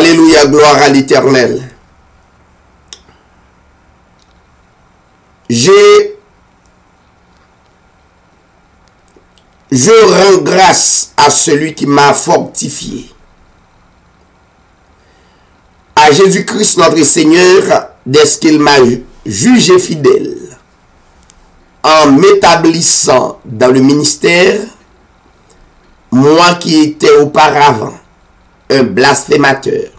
Alléluia, gloire à l'Éternel. Je rends grâce à celui qui m'a fortifié. À Jésus-Christ notre Seigneur, dès qu'il m'a jugé fidèle, en m'établissant dans le ministère, moi qui étais auparavant un blasphémateur,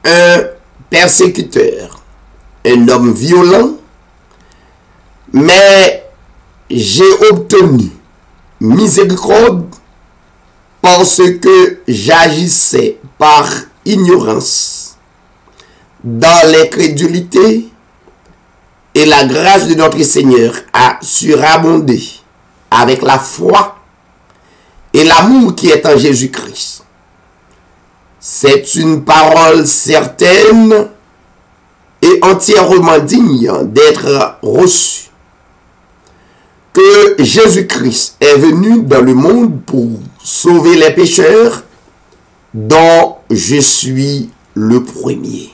un persécuteur, un homme violent, mais j'ai obtenu miséricorde parce que j'agissais par ignorance dans l'incrédulité, et la grâce de notre Seigneur a surabondé avec la foi et l'amour qui est en Jésus-Christ. C'est une parole certaine et entièrement digne d'être reçue, que Jésus-Christ est venu dans le monde pour sauver les pécheurs, dont je suis le premier.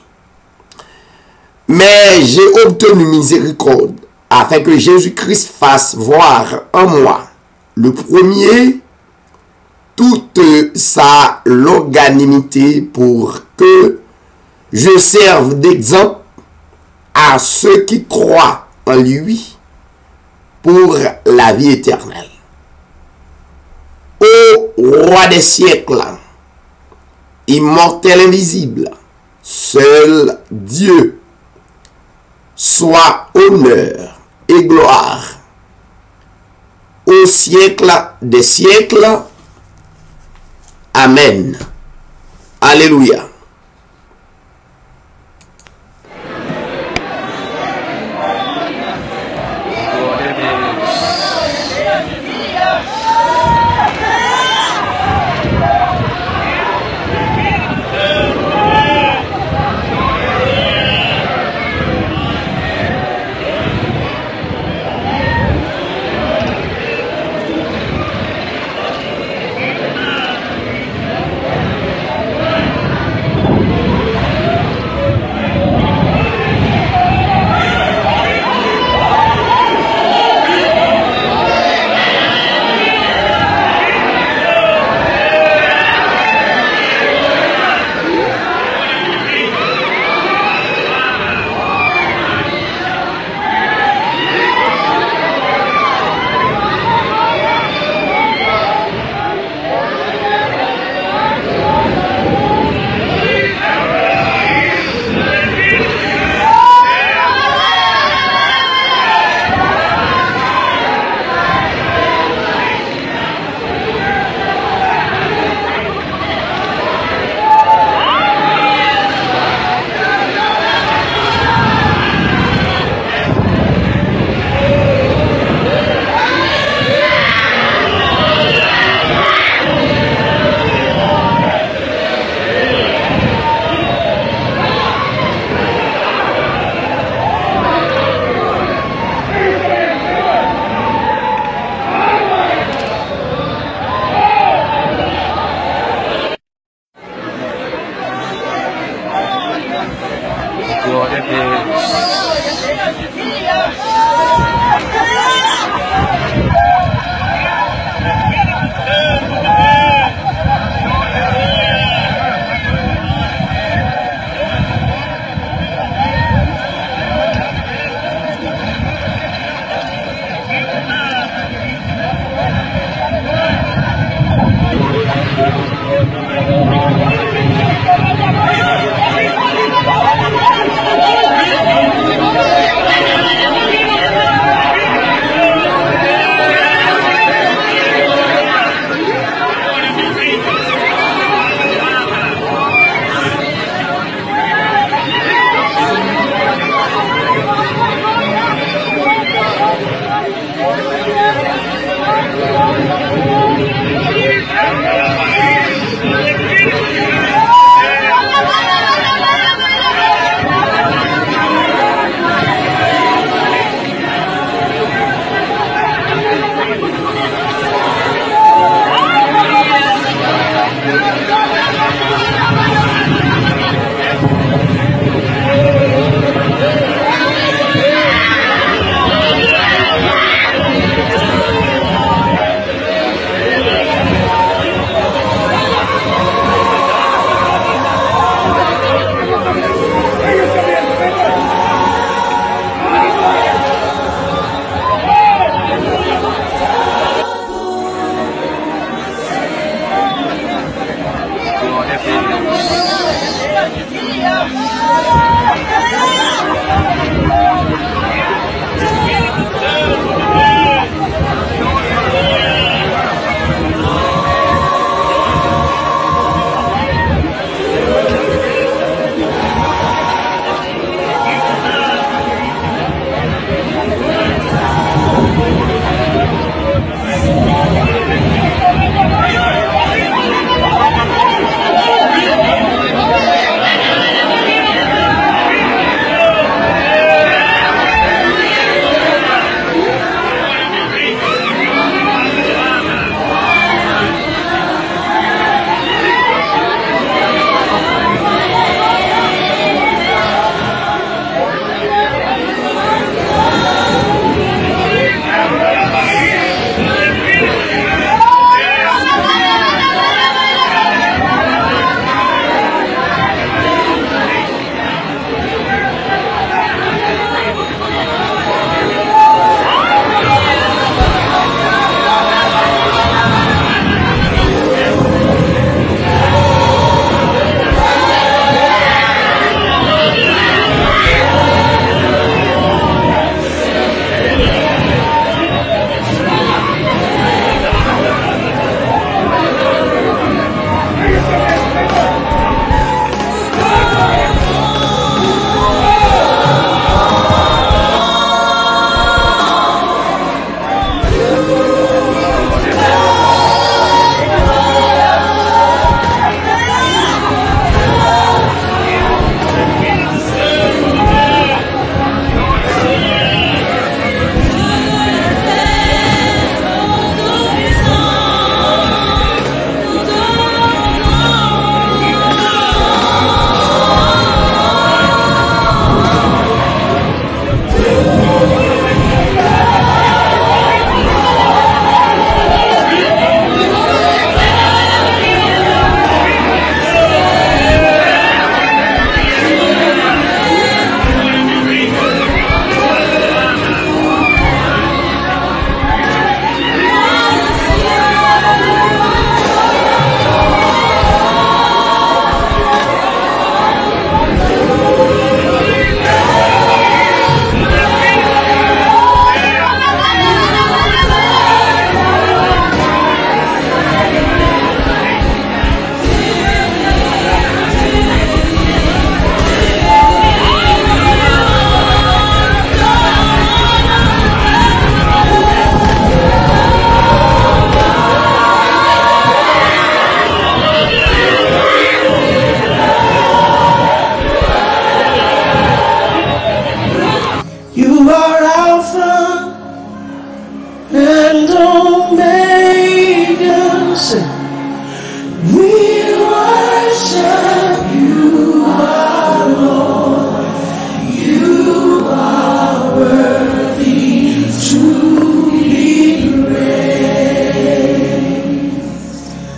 Mais j'ai obtenu miséricorde afin que Jésus-Christ fasse voir en moi, le premier, toute sa longanimité pour que je serve d'exemple à ceux qui croient en lui pour la vie éternelle. Ô roi des siècles, immortel invisible, seul Dieu, soit honneur et gloire au siècle des siècles. Amen. Alléluia.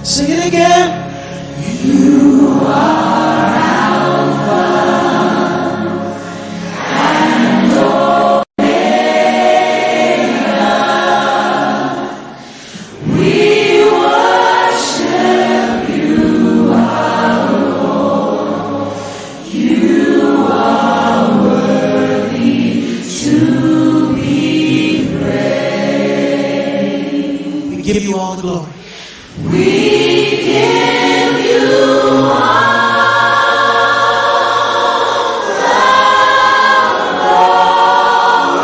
Sing it again. You are Alpha and Omega. We worship you, our Lord. You are worthy to be praised. We give you all the glory. We give you all the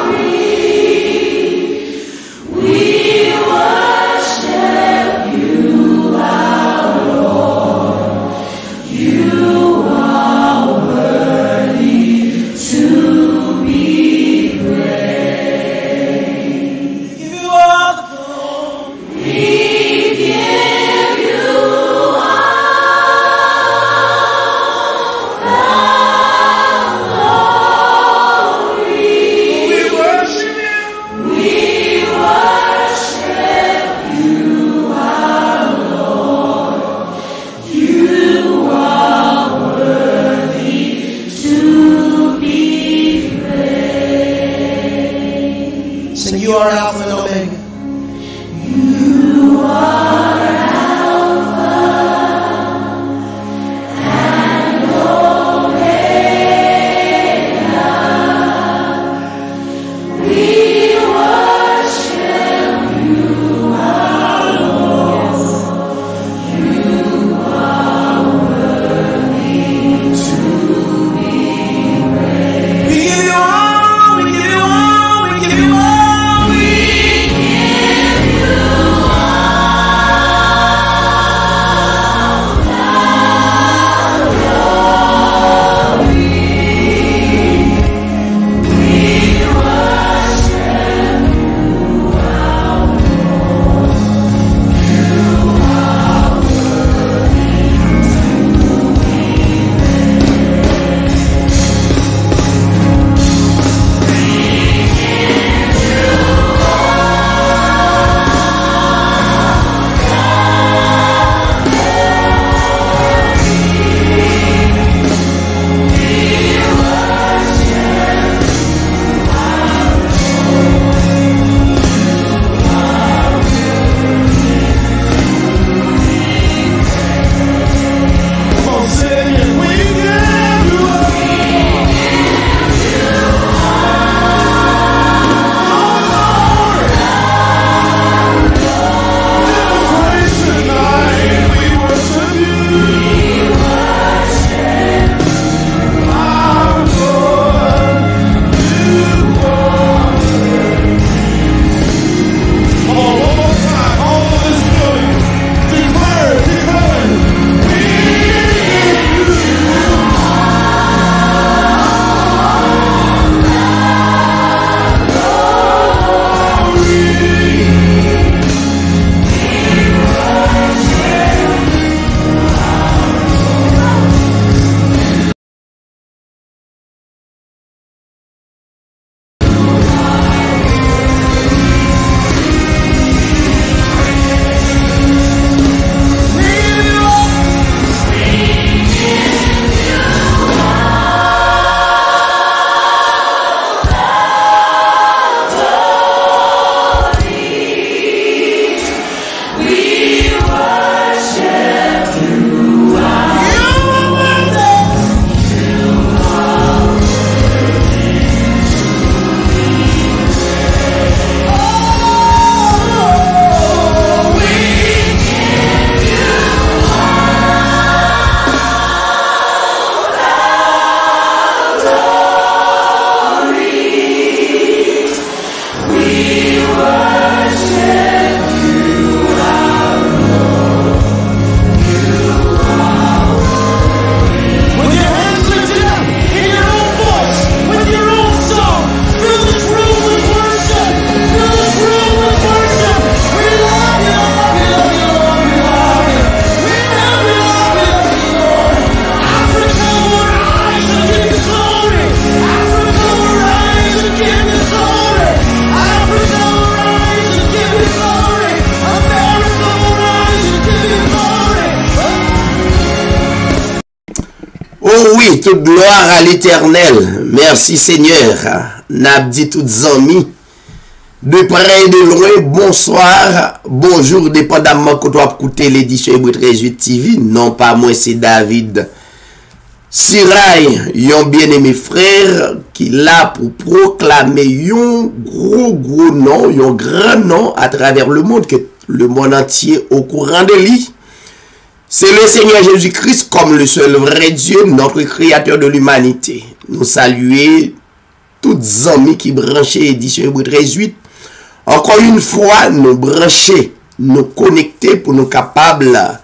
glory. We worship you, our Lord. You are worthy to be praised. We give you all the glory. We give Oh oui, toute gloire à l'Éternel. Merci Seigneur. N'a dit toutes amis. De près et de loin, bonsoir, bonjour, dépendamment que tu as écouté l'édition Hébreu 13 TV. Non pas moi, c'est David Sirail, yon bien-aimé frère, qui là pour proclamer yon gros nom, yon grand nom à travers le monde, que le monde entier au courant de lui. C'est le Seigneur Jésus-Christ comme le seul vrai Dieu, notre créateur de l'humanité. Nous saluons toutes les amis qui branchent édition Hébreu 13. Encore une fois, nous brancher, nous connecter pour nous capables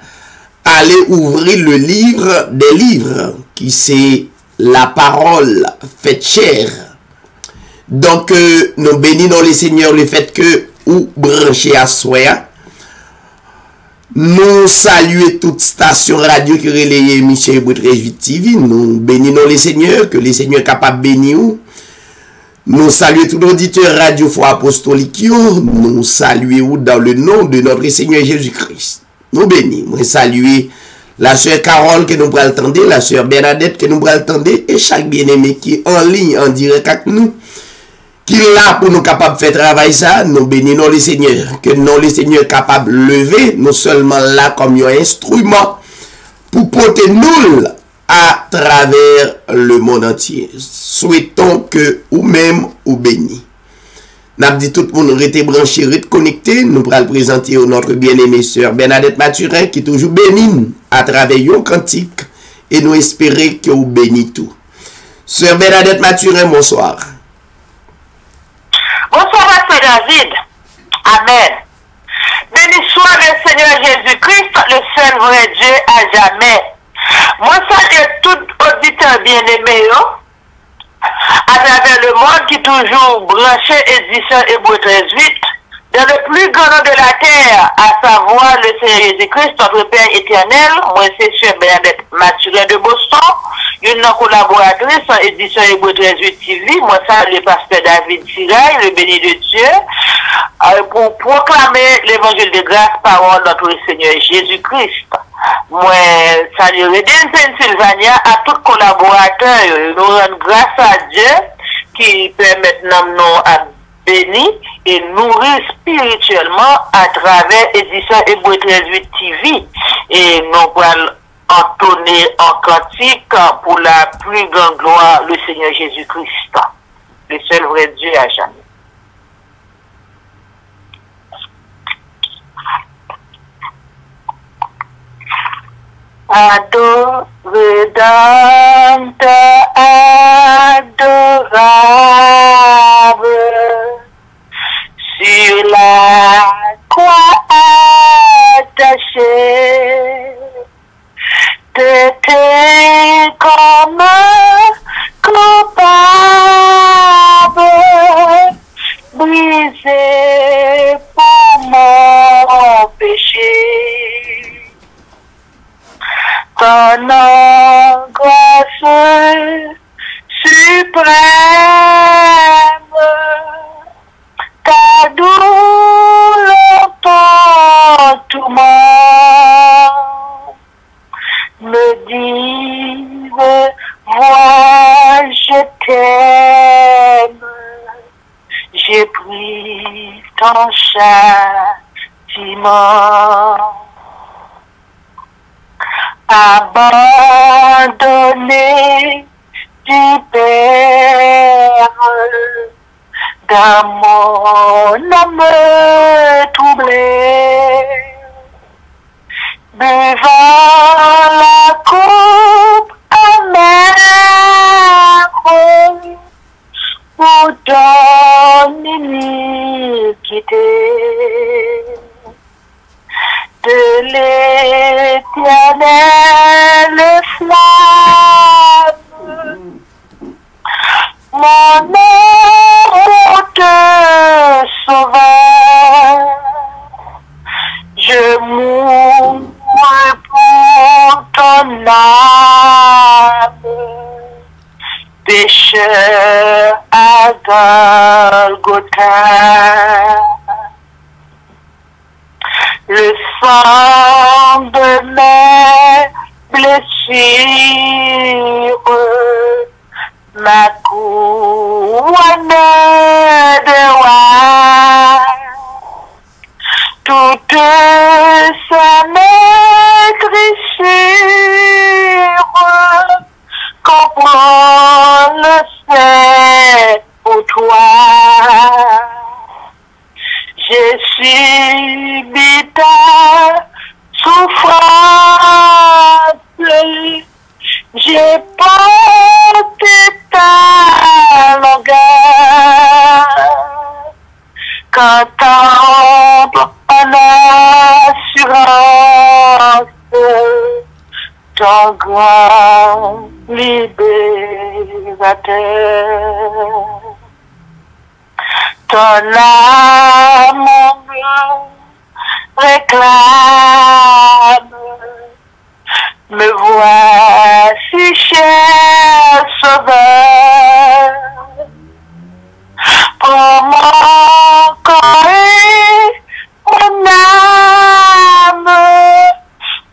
aller ouvrir le livre des livres, qui c'est la parole faite chair. Donc, nous bénissons le Seigneur le fait que ou brancher à soi. Nous saluons toute station radio qui relaye Michel Hébreu 13 TV. Nous bénissons le Seigneur, que le Seigneur est capable de bénir. Nous saluons tout auditeur Radio Foi Apostolique. Nous saluons dans le nom de notre Seigneur Jésus-Christ. Nous bénissons. Nous saluons la sœur Carole que nous prenons attendre, la sœur Bernadette que nous prenons attendre, et chaque bien-aimé qui est en ligne, en direct avec nous, qui est là pour nous capables de faire travail ça. Nous bénissons le Seigneur. Que nous, le Seigneur, capable de lever, nous seulement là comme un instrument pour porter nous à travers le monde entier. Souhaitons que ou même ou béni. N'a dit tout le monde rester branché, rester connecté. Nous pourrons présenter notre bien-aimée sœur Bernadette Mathurin qui est toujours bénie à travers yon cantique et nous espérer que vous bénit tout. Sœur Bernadette Mathurin, bonsoir. Bonsoir, Pasteur David. Amen. Béni soit le Seigneur Jésus-Christ, le seul vrai Dieu à jamais. Moi, salue tout auditeur bien-aimé à travers le monde qui toujours branché édition Hébreu 13 dans le plus grand nom de la terre, à savoir le Seigneur Jésus-Christ, notre Père éternel. Moi, c'est Sœur Bernadette Mathurin de Boston, une collaboratrice en édition Hébreu 13 TV. Moi, ça, le pasteur David Sirail, le béni de Dieu, pour proclamer l'évangile de grâce par notre Seigneur Jésus-Christ. Moi, salut Redden Pennsylvania, à tous collaborateurs, nous rendons grâce à Dieu qui permet nous à bénir et nourrir spirituellement à travers édition Hébreu 13 TV. Et nous allons entonner en cantique pour la plus grande gloire le Seigneur Jésus-Christ, le seul vrai Dieu à jamais. Adorable, sur la croix attachée, t'étais comme coupable, brisé pour mon péché. Ton angoisse suprême, ta douleur, ton tourment, me disent, vois, je t'aime, j'ai pris ton châtiment. Abandonné du Père, dans mon âme troublée, buvant la coupe amère pour ton iniquité. De l'éternelle flamme, mon honte sauveur, je mourrai pour ton âme, pécheur à Golgotha. Le sang de mes blessures sur ma couronne de roi. Toute sa maîtrisure comprend le fait pour toi. J'ai subi ta souffrance, j'ai porté ta longueur. Quand en assurance, ton grand libérateur. Ton amour réclame, me voici cher sauveur. Prends mon corps et mon âme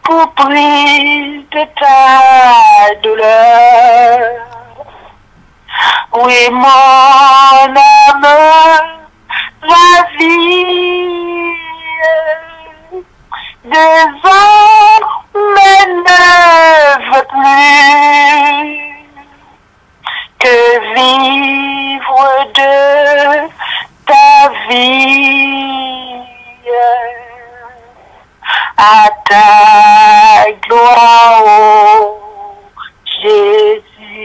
pour prise de ta douleur. Oui, mon âme, la vie désormais ne veut plus que vivre de ta vie à ta gloire, oh Jésus.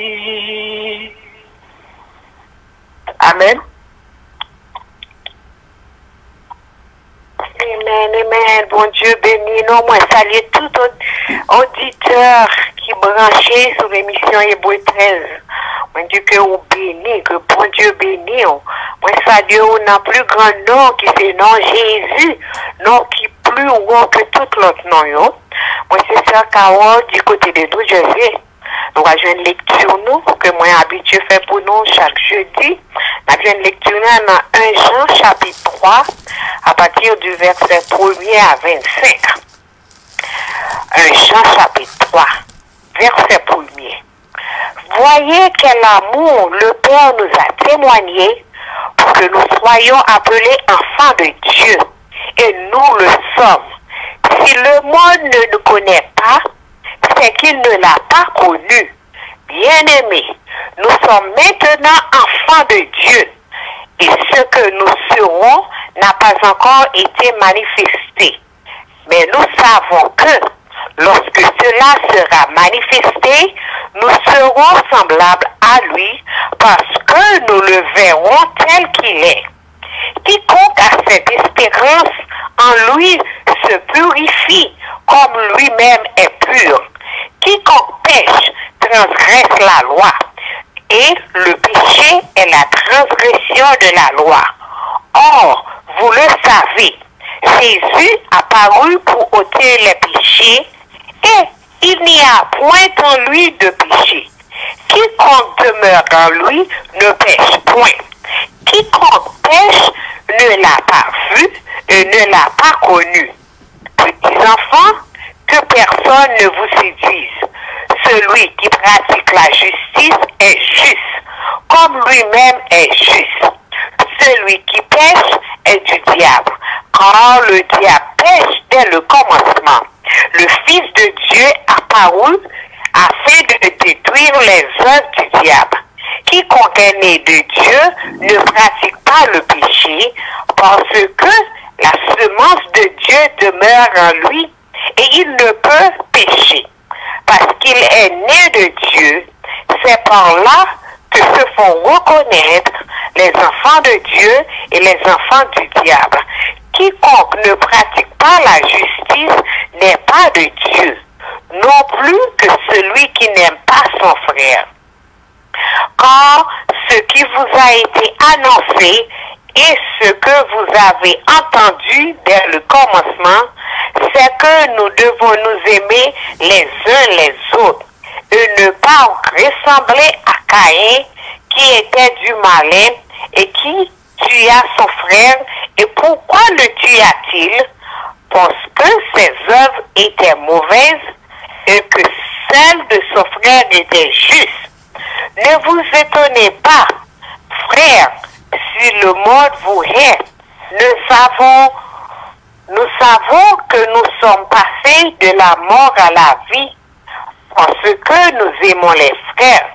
Amen. Amen, amen. Bon Dieu béni. Non, moi, saluer tout auditeur qui branché sur l'émission Hébreu 13. Moi, Dieu que vous béni, que bon Dieu béni. Moi, saluer au nom plus grand nom qui c'est nom Jésus. Nom qui plus haut que tout l'autre nom. Moi, c'est ça, Carole, du côté de nous, je vais. Nous avons une lecture, nous, que moi, habitué fait pour nous chaque jeudi. Nous avons une lecture dans 1 Jean, chapitre 3, à partir du verset 1er à 25. 1 Jean, chapitre 3, verset 1er. Voyez quel amour le Père nous a témoigné pour que nous soyons appelés enfants de Dieu. Et nous le sommes. Si le monde ne nous connaît pas, c'est qu'il ne l'a pas connu. Bien-aimés, nous sommes maintenant enfants de Dieu. Et ce que nous serons n'a pas encore été manifesté. Mais nous savons que lorsque cela sera manifesté, nous serons semblables à lui parce que nous le verrons tel qu'il est. Quiconque a cette espérance en lui se purifie comme lui-même est pur. Quiconque pêche transgresse la loi, et le péché est la transgression de la loi. Or, vous le savez, Jésus a paru pour ôter les péchés, et il n'y a point en lui de péché. Quiconque demeure en lui ne pêche point. Quiconque pêche ne l'a pas vu et ne l'a pas connu. Petits enfants, que personne ne vous séduise. Celui qui pratique la justice est juste, comme lui-même est juste. Celui qui pêche est du diable, car le diable pêche dès le commencement. Le Fils de Dieu apparut afin de détruire les œuvres du diable. Quiconque est né de Dieu ne pratique pas le péché, parce que la semence de Dieu demeure en lui, et il ne peut pécher. Parce qu'il est né de Dieu, c'est par là que se font reconnaître les enfants de Dieu et les enfants du diable. Quiconque ne pratique pas la justice n'est pas de Dieu, non plus que celui qui n'aime pas son frère. Car ce qui vous a été annoncé et ce que vous avez entendu dès le commencement, c'est que nous devons nous aimer les uns les autres et ne pas ressembler à Caïn qui était du malin et qui tua son frère. Et pourquoi le tua-t-il? Parce que ses œuvres étaient mauvaises et que celle de son frère était juste. Ne vous étonnez pas, frères, si le monde vous hait. Nous savons que nous sommes passés de la mort à la vie parce que nous aimons les frères.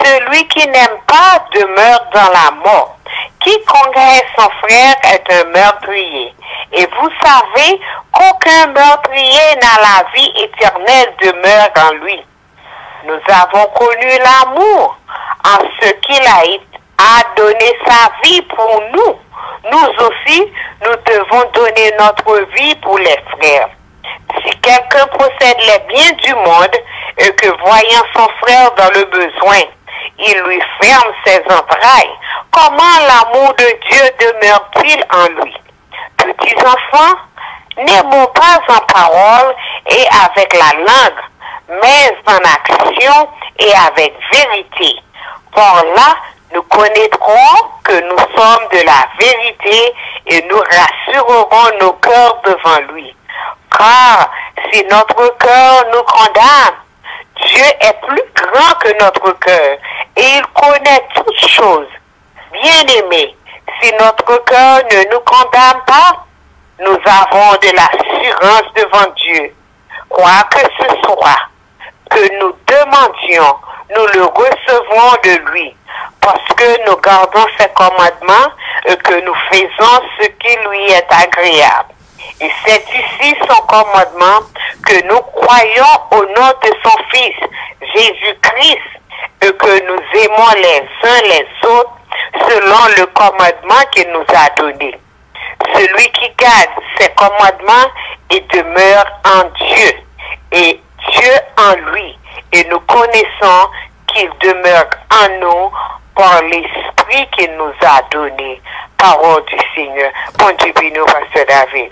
Celui qui n'aime pas demeure dans la mort. Quiconque hait son frère est un meurtrier. Et vous savez qu'aucun meurtrier n'a la vie éternelle demeure en lui. Nous avons connu l'amour en ce qu'il a donné sa vie pour nous. Nous aussi, nous devons donner notre vie pour les frères. Si quelqu'un possède les biens du monde et que voyant son frère dans le besoin, il lui ferme ses entrailles, comment l'amour de Dieu demeure-t-il en lui? Petits enfants, n'aimons pas en parole et avec la langue, mais en action et avec vérité. Par là, nous connaîtrons que nous sommes de la vérité et nous rassurerons nos cœurs devant lui. Car si notre cœur nous condamne, Dieu est plus grand que notre cœur et il connaît toutes choses. Bien-aimés, si notre cœur ne nous condamne pas, nous avons de l'assurance devant Dieu. Quoi que ce soit que nous demandions, nous le recevrons de lui, parce que nous gardons ses commandements et que nous faisons ce qui lui est agréable. Et c'est ici son commandement que nous croyons au nom de son Fils, Jésus-Christ, et que nous aimons les uns les autres selon le commandement qu'il nous a donné. Celui qui garde ses commandements et demeure en Dieu, et Dieu en lui, et nous connaissons qu'il demeure en nous par l'Esprit qu'il nous a donné. Parole du Seigneur. Bon Dieu béni, Pasteur David.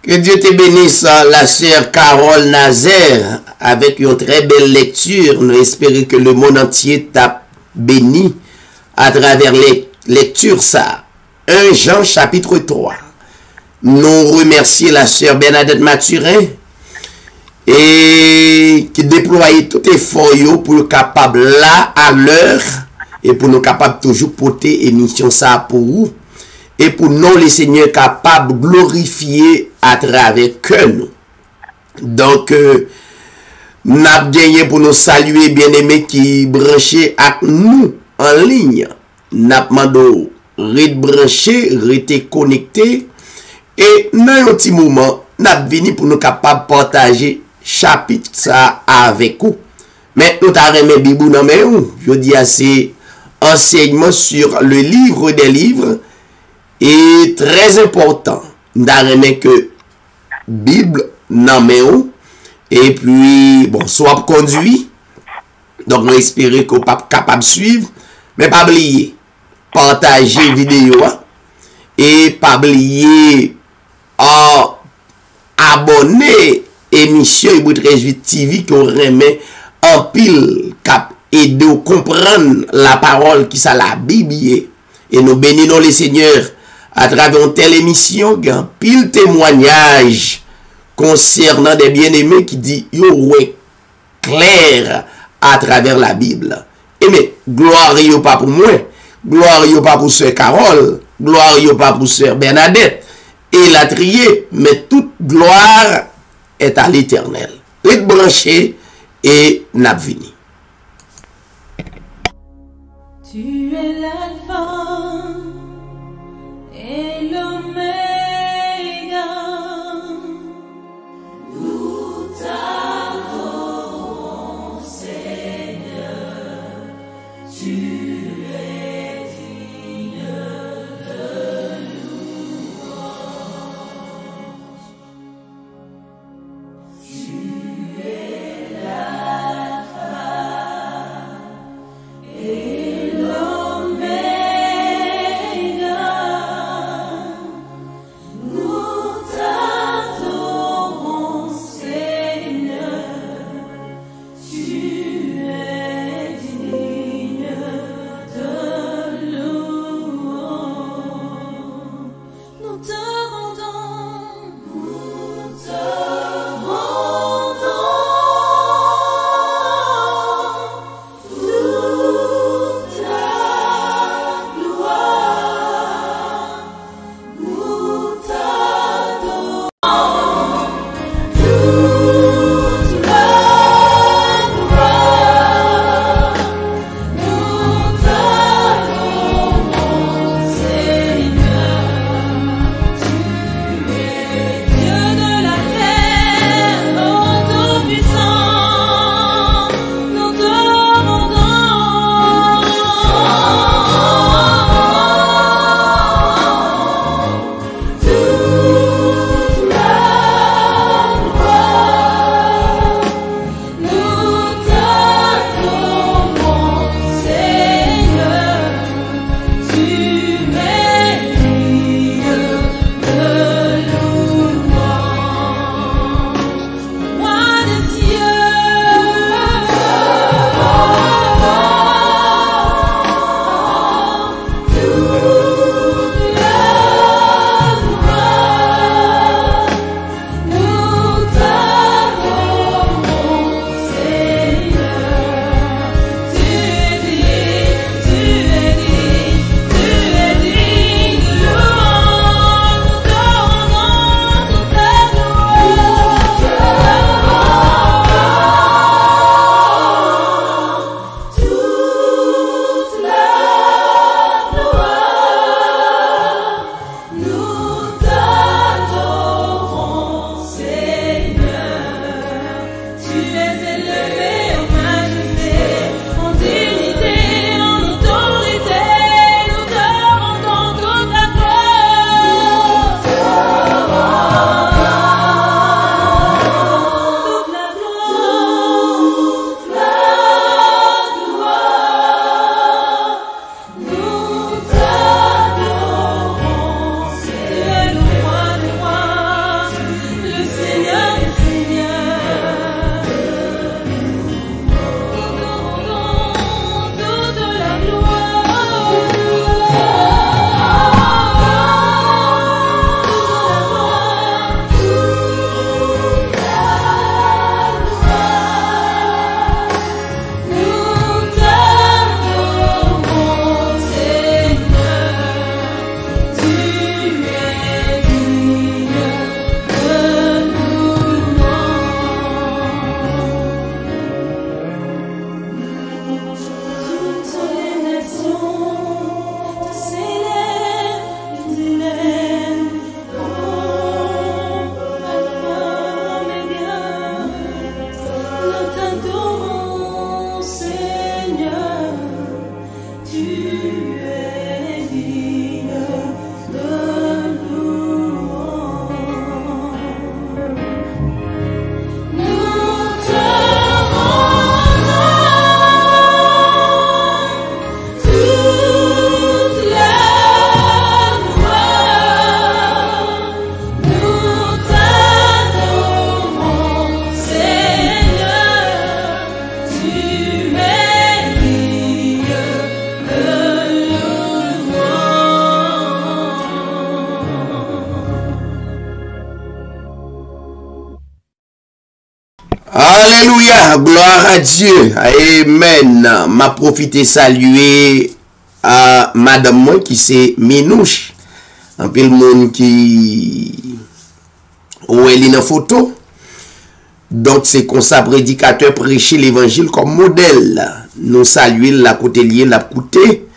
Que Dieu te bénisse, la sœur Carole Nazaire, avec une très belle lecture. Nous espérons que le monde entier t'a béni à travers les lectures ça. 1 Jean chapitre 3. Nous remercions la sœur Bernadette Mathurin et qui déploie tout effort pour nous capable là à l'heure et pour nous capable toujours porter émission ça pour vous et pour nous les seigneurs capables de glorifier à travers que nous. Donc nous avons gagné pour nous saluer bien-aimés qui branchés avec nous en ligne. Nous avons demandé rester branché, rester connecté et dans un petit moment nous avons venu pour nous capables de partager chapitre ça avec vous. Mais nous avons remis Bibou dans mes mains. Je dis assez enseignement sur le livre des livres et très important. Nous avons remis que Bible dans mes mains et puis bon soit conduit. Donc nous espérons qu'on pas capable de suivre, mais pas oublier partager vidéo et pas oublier abonner émission Ibou13 TV qu'on remet en pile cap aider à comprendre la parole qui ça la Bible et nous bénissons les seigneurs à travers une telle émission qui a pile témoignage concernant des bien-aimés qui dit yo ouais clair à travers la Bible. Et mais gloire yo pas pour moi, gloire yo pas pour sœur Carole, gloire yo pas pour sœur Bernadette et la trier, mais toute gloire est à l'Éternel. Reste branché et n'a vini. Tu es l'alpha et l'oméga. Nous t'adorons, Seigneur. Tu es digne de louange. Tu es l'alpha et l'oméga. Alléluia, gloire à Dieu. Amen. M'a profité saluer à madame moi qui c'est Minouche. Un peu le monde qui ou elle est dans photo. Donc c'est comme ça prédicateur prêcher l'évangile comme modèle. Nous saluer la côté lié la côté.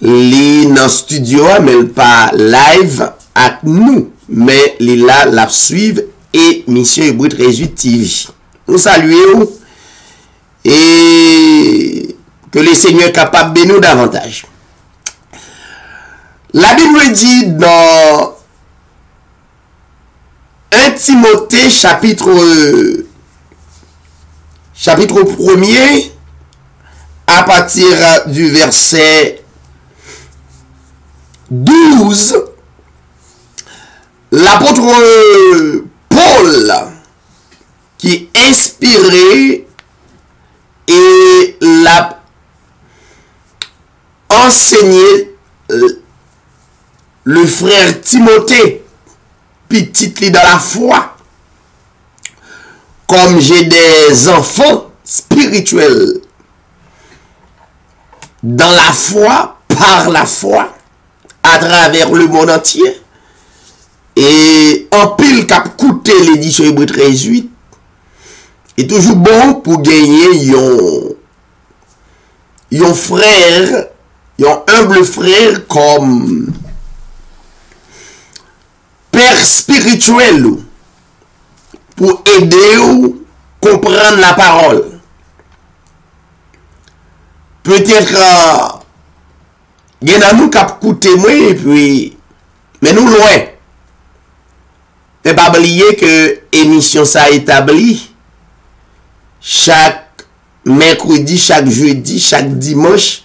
Li dans studio mais pas live avec nous, mais li là la suivre et Mission Hébreu 18 TV. Nous saluons et que le Seigneur est capable de nous davantage. La Bible dit dans 1 Timothée chapitre 1er à partir du verset 12, l'apôtre Paul qui est inspiré et l'a enseigné le frère Timothée, petit lit dans la foi, comme j'ai des enfants spirituels dans la foi, par la foi, à travers le monde entier. Et en pile cap coûté l'édition Hébreu 18 est toujours bon pour gagner un frère, un humble frère comme père spirituel pour aider ou comprendre la parole. Peut-être il y a nous qui coûté moi et puis mais nous loin. Et pas oublier que émission ça établi chaque mercredi, chaque jeudi, chaque dimanche,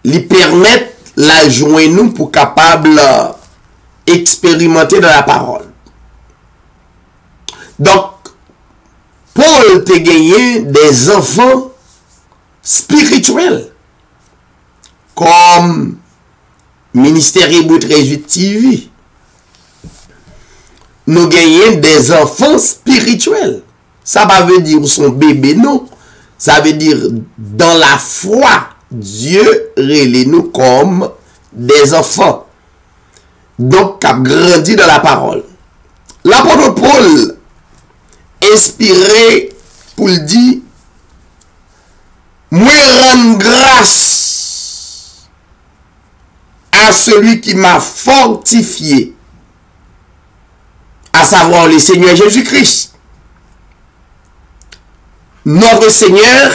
lui permettre la joindre nous pour capable expérimenter dans la parole. Donc Paul te gagné des enfants spirituels comme Ministère Hébreu 18 TV. Nous gagnons des enfants spirituels. Ça ne veut dire son bébé, non. Ça veut dire dans la foi, Dieu relève nous comme des enfants. Donc, qui a grandi dans la parole. L'apôtre Paul, inspiré pour le dire, moi rends grâce à celui qui m'a fortifié, à savoir le Seigneur Jésus-Christ. Notre Seigneur,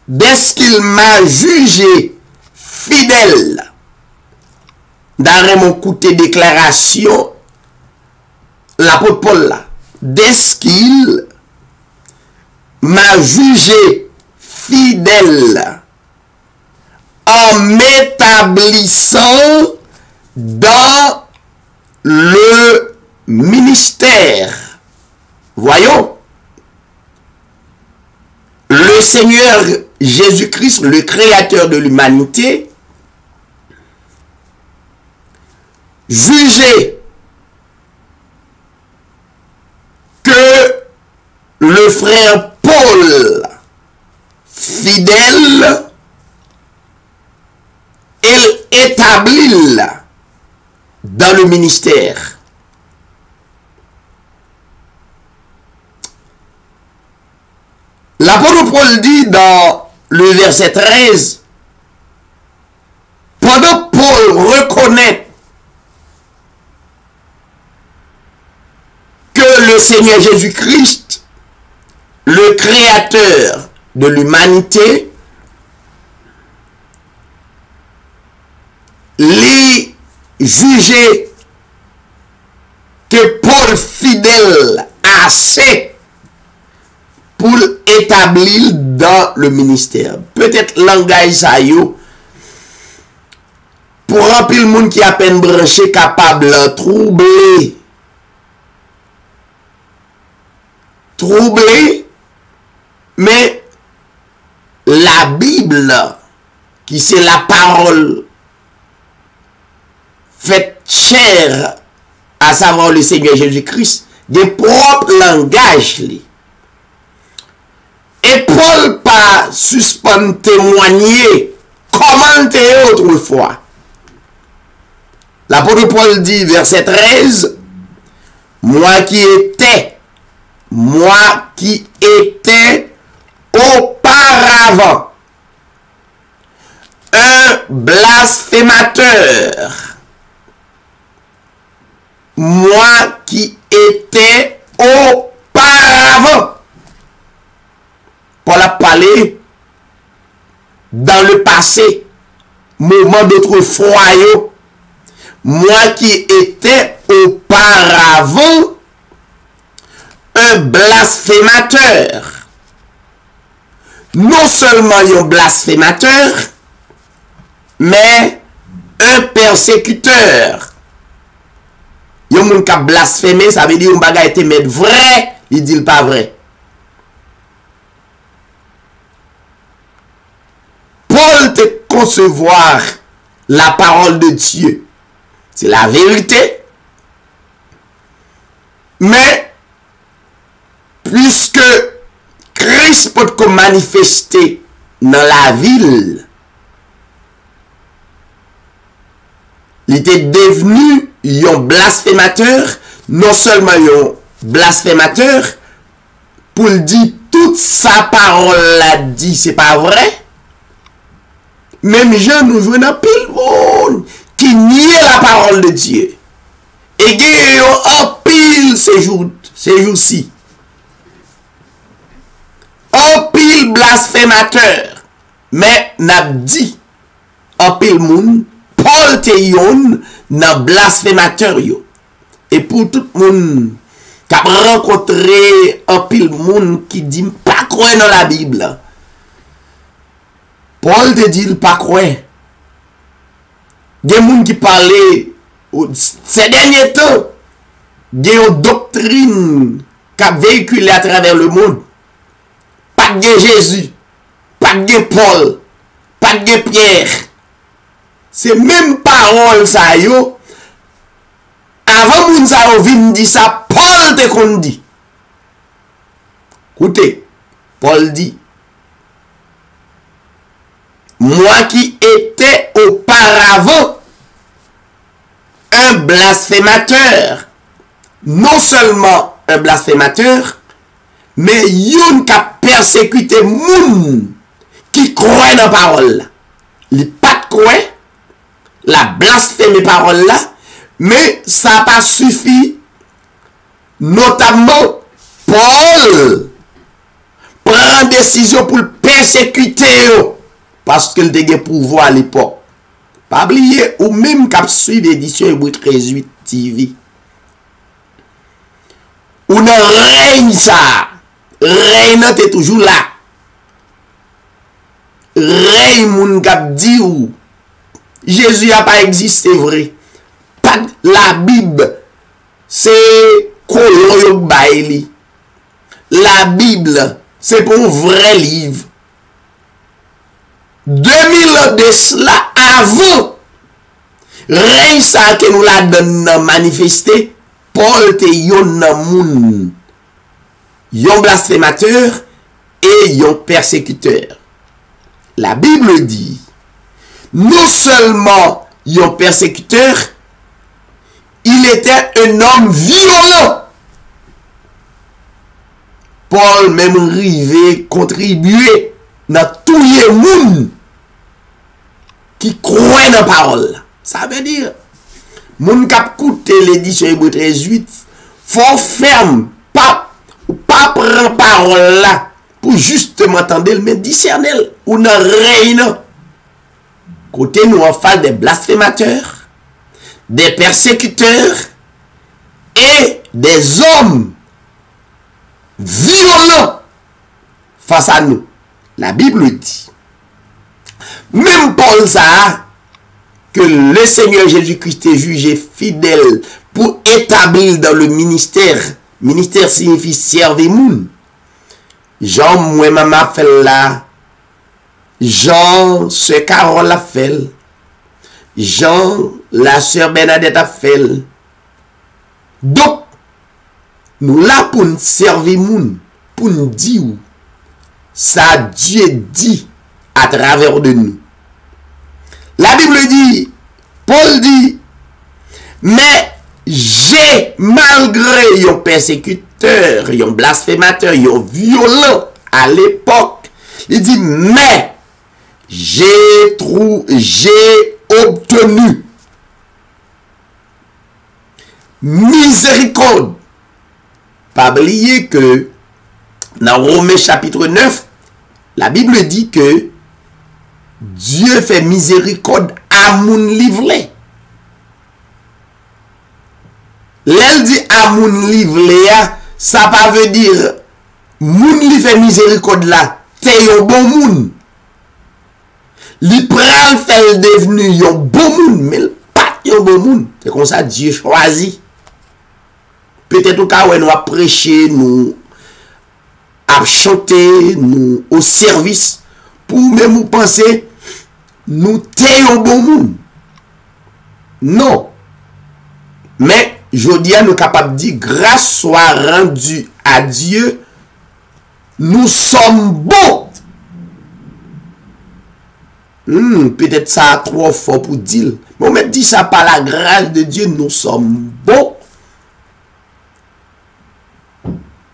dès qu'il m'a jugé fidèle, dans mon côté déclaration, l'apôtre Paul là, dès qu'il m'a jugé fidèle en m'établissant dans le ministère. Voyons, le Seigneur Jésus-Christ, le créateur de l'humanité, jugé que le frère Paul, fidèle, il établit dans le ministère. L'apôtre Paul dit dans le verset 13, pendant que Paul reconnaît que le Seigneur Jésus-Christ, le créateur de l'humanité, les juger que Paul fidèle assez pour établir dans le ministère. Peut-être langage ça yo pour remplir le monde qui a peine branché capable troubler mais la Bible qui c'est la parole faite chair, à savoir le Seigneur Jésus-Christ, des propres langages. Et Paul pas suspend témoigner comment t'es autrefois. L'apôtre Paul dit, verset 13, moi qui étais auparavant un blasphémateur, moi qui étais auparavant. Paul a parlé dans le passé, moment d'autrefois, moi qui étais auparavant un blasphémateur. Non seulement un blasphémateur, mais un persécuteur. Yon moun ka blasphémé, ça veut dire un bagay te met vrai, il dit pas vrai. Paul te concevoir la parole de Dieu. C'est la vérité. Mais, puisque Christ peut manifester dans la ville, il était devenu un blasphémateur, non seulement un blasphémateur, pour le dire toute sa parole l'a dit, c'est pas vrai. Même gens nous jouons dans pile monde qui nie la parole de Dieu. Et qui ont pile ces jours-ci. En pile blasphémateur. Mais n'a dit en pile monde, Paul te yon nan blasphémateur yo. Et pour tout le monde qui a rencontré en pile monde qui dit pas croire dans la Bible. Paul te dit pas croire. Des gens qui parlaient ces derniers temps, des doctrines qui ont véhiculé à travers le monde. Pas de Jésus, pas de Paul, pas de Pierre. C'est même parole ça yo. Avant moun sa yo vin dit ça, Paul te kon dit. Écoutez, Paul dit, moi qui étais auparavant un blasphémateur, non seulement un blasphémateur, mais yon qui a persécuté moun qui croit dans la parole. Il pas de croire, la blasphème parole là, mais ça n'a pas suffi. Notamment, Paul prend décision pour le persécuter parce qu'il a pouvoir à l'époque. Pas oublier, ou même cap suivre l'édition Hébreu 13:8 TV. Ou ne règne ça. Règne est toujours là. Règne moun kap di ou Jésus n'a pas existé vrai. Pas la Bible c'est kolon yo baili. La Bible c'est pour un vrai livre. 2000 ans de cela avant règne ça que nous la donne manifester. Paul te yon nan moun. Yon blasphémateur et yon persécuteur. La Bible dit, non seulement yon persécuteur, il était un homme violent. Paul même rivé contribuer dans tous les moun qui croient dans la parole. Ça veut dire, moun kap koute l'édition Hébreu 13:8, faut ferme, pas prendre parole là pour justement entendre, mais discerner ou non règne. Côté nous en face des blasphémateurs, des persécuteurs et des hommes violents face à nous. La Bible dit, même Paul ça, que le Seigneur Jésus-Christ est jugé fidèle pour établir dans le ministère. Ministère signifie servir moun. Jean, moi, maman fait là. Jean, ce Carole a fait. Jean, la sœur Bernadette a fait. Donc, nous là pour nous servir moun, pour nous dire ça Dieu dit à travers de nous. La Bible dit, Paul dit, mais j'ai, malgré un persécuteur, un blasphémateur, un violent à l'époque, il dit, mais j'ai obtenu miséricorde. Pas oublier que dans Romains chapitre 9, la Bible dit que Dieu fait miséricorde à moun livré. L'elle dit à moun livré, ça pas veut dire moun li fait miséricorde là, t'es un bon moun. Li pral fait devenu un bon moun, mais pas un bon moun. C'est comme ça Dieu choisit. Peut-être au cas où nous a prêché, nous a chanté, nous au service, pour même vous penser, nous t'es un bon moun. Non. Mais, je dis à nous capables de dire, grâce soit rendue à Dieu, nous sommes bons. Peut-être ça a trop fort pour dire. Mais on me dit ça par la grâce de Dieu, nous sommes bons.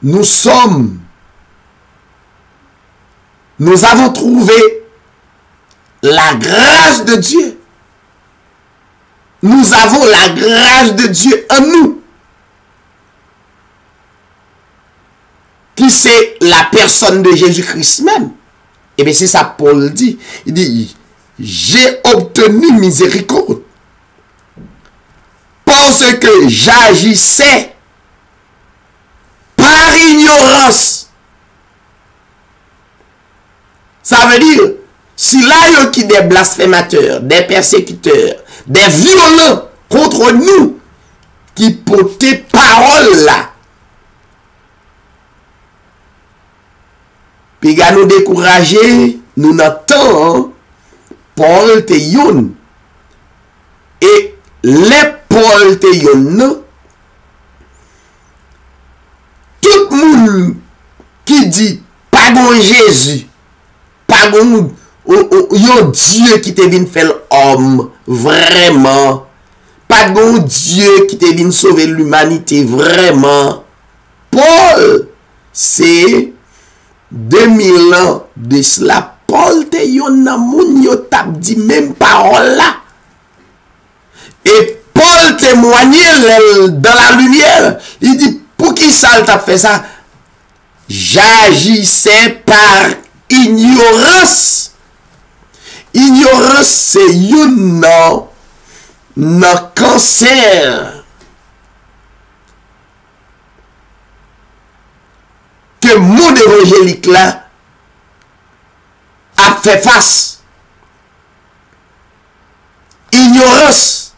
Nous avons trouvé la grâce de Dieu. Nous avons la grâce de Dieu en nous. Qui c'est la personne de Jésus-Christ même. Et bien c'est ça Paul dit. Il dit, j'ai obtenu miséricorde. Parce que j'agissais par ignorance. Ça veut dire, si là il y a qui des blasphémateurs, des persécuteurs, des violents contre nous, qui portaient parole là, puis gars nous décourager, nous n'entendons Paul te yon. Et les Paul te yon, tout le monde qui dit pas bon Jésus, pas bon yon Dieu qui te vient faire homme, vraiment, pas bon Dieu qui te vient sauver l'humanité, vraiment. Paul, c'est 2000 ans de cela, Paul te yon nan moun yo tap di même parole là. Et Paul témoignait dans la lumière. Il dit, pour qui ça t'a fait ça? J'agissais par ignorance. Ignorance, c'est yon nan cancer. Que monde évangélique là a fait face. Ignorance.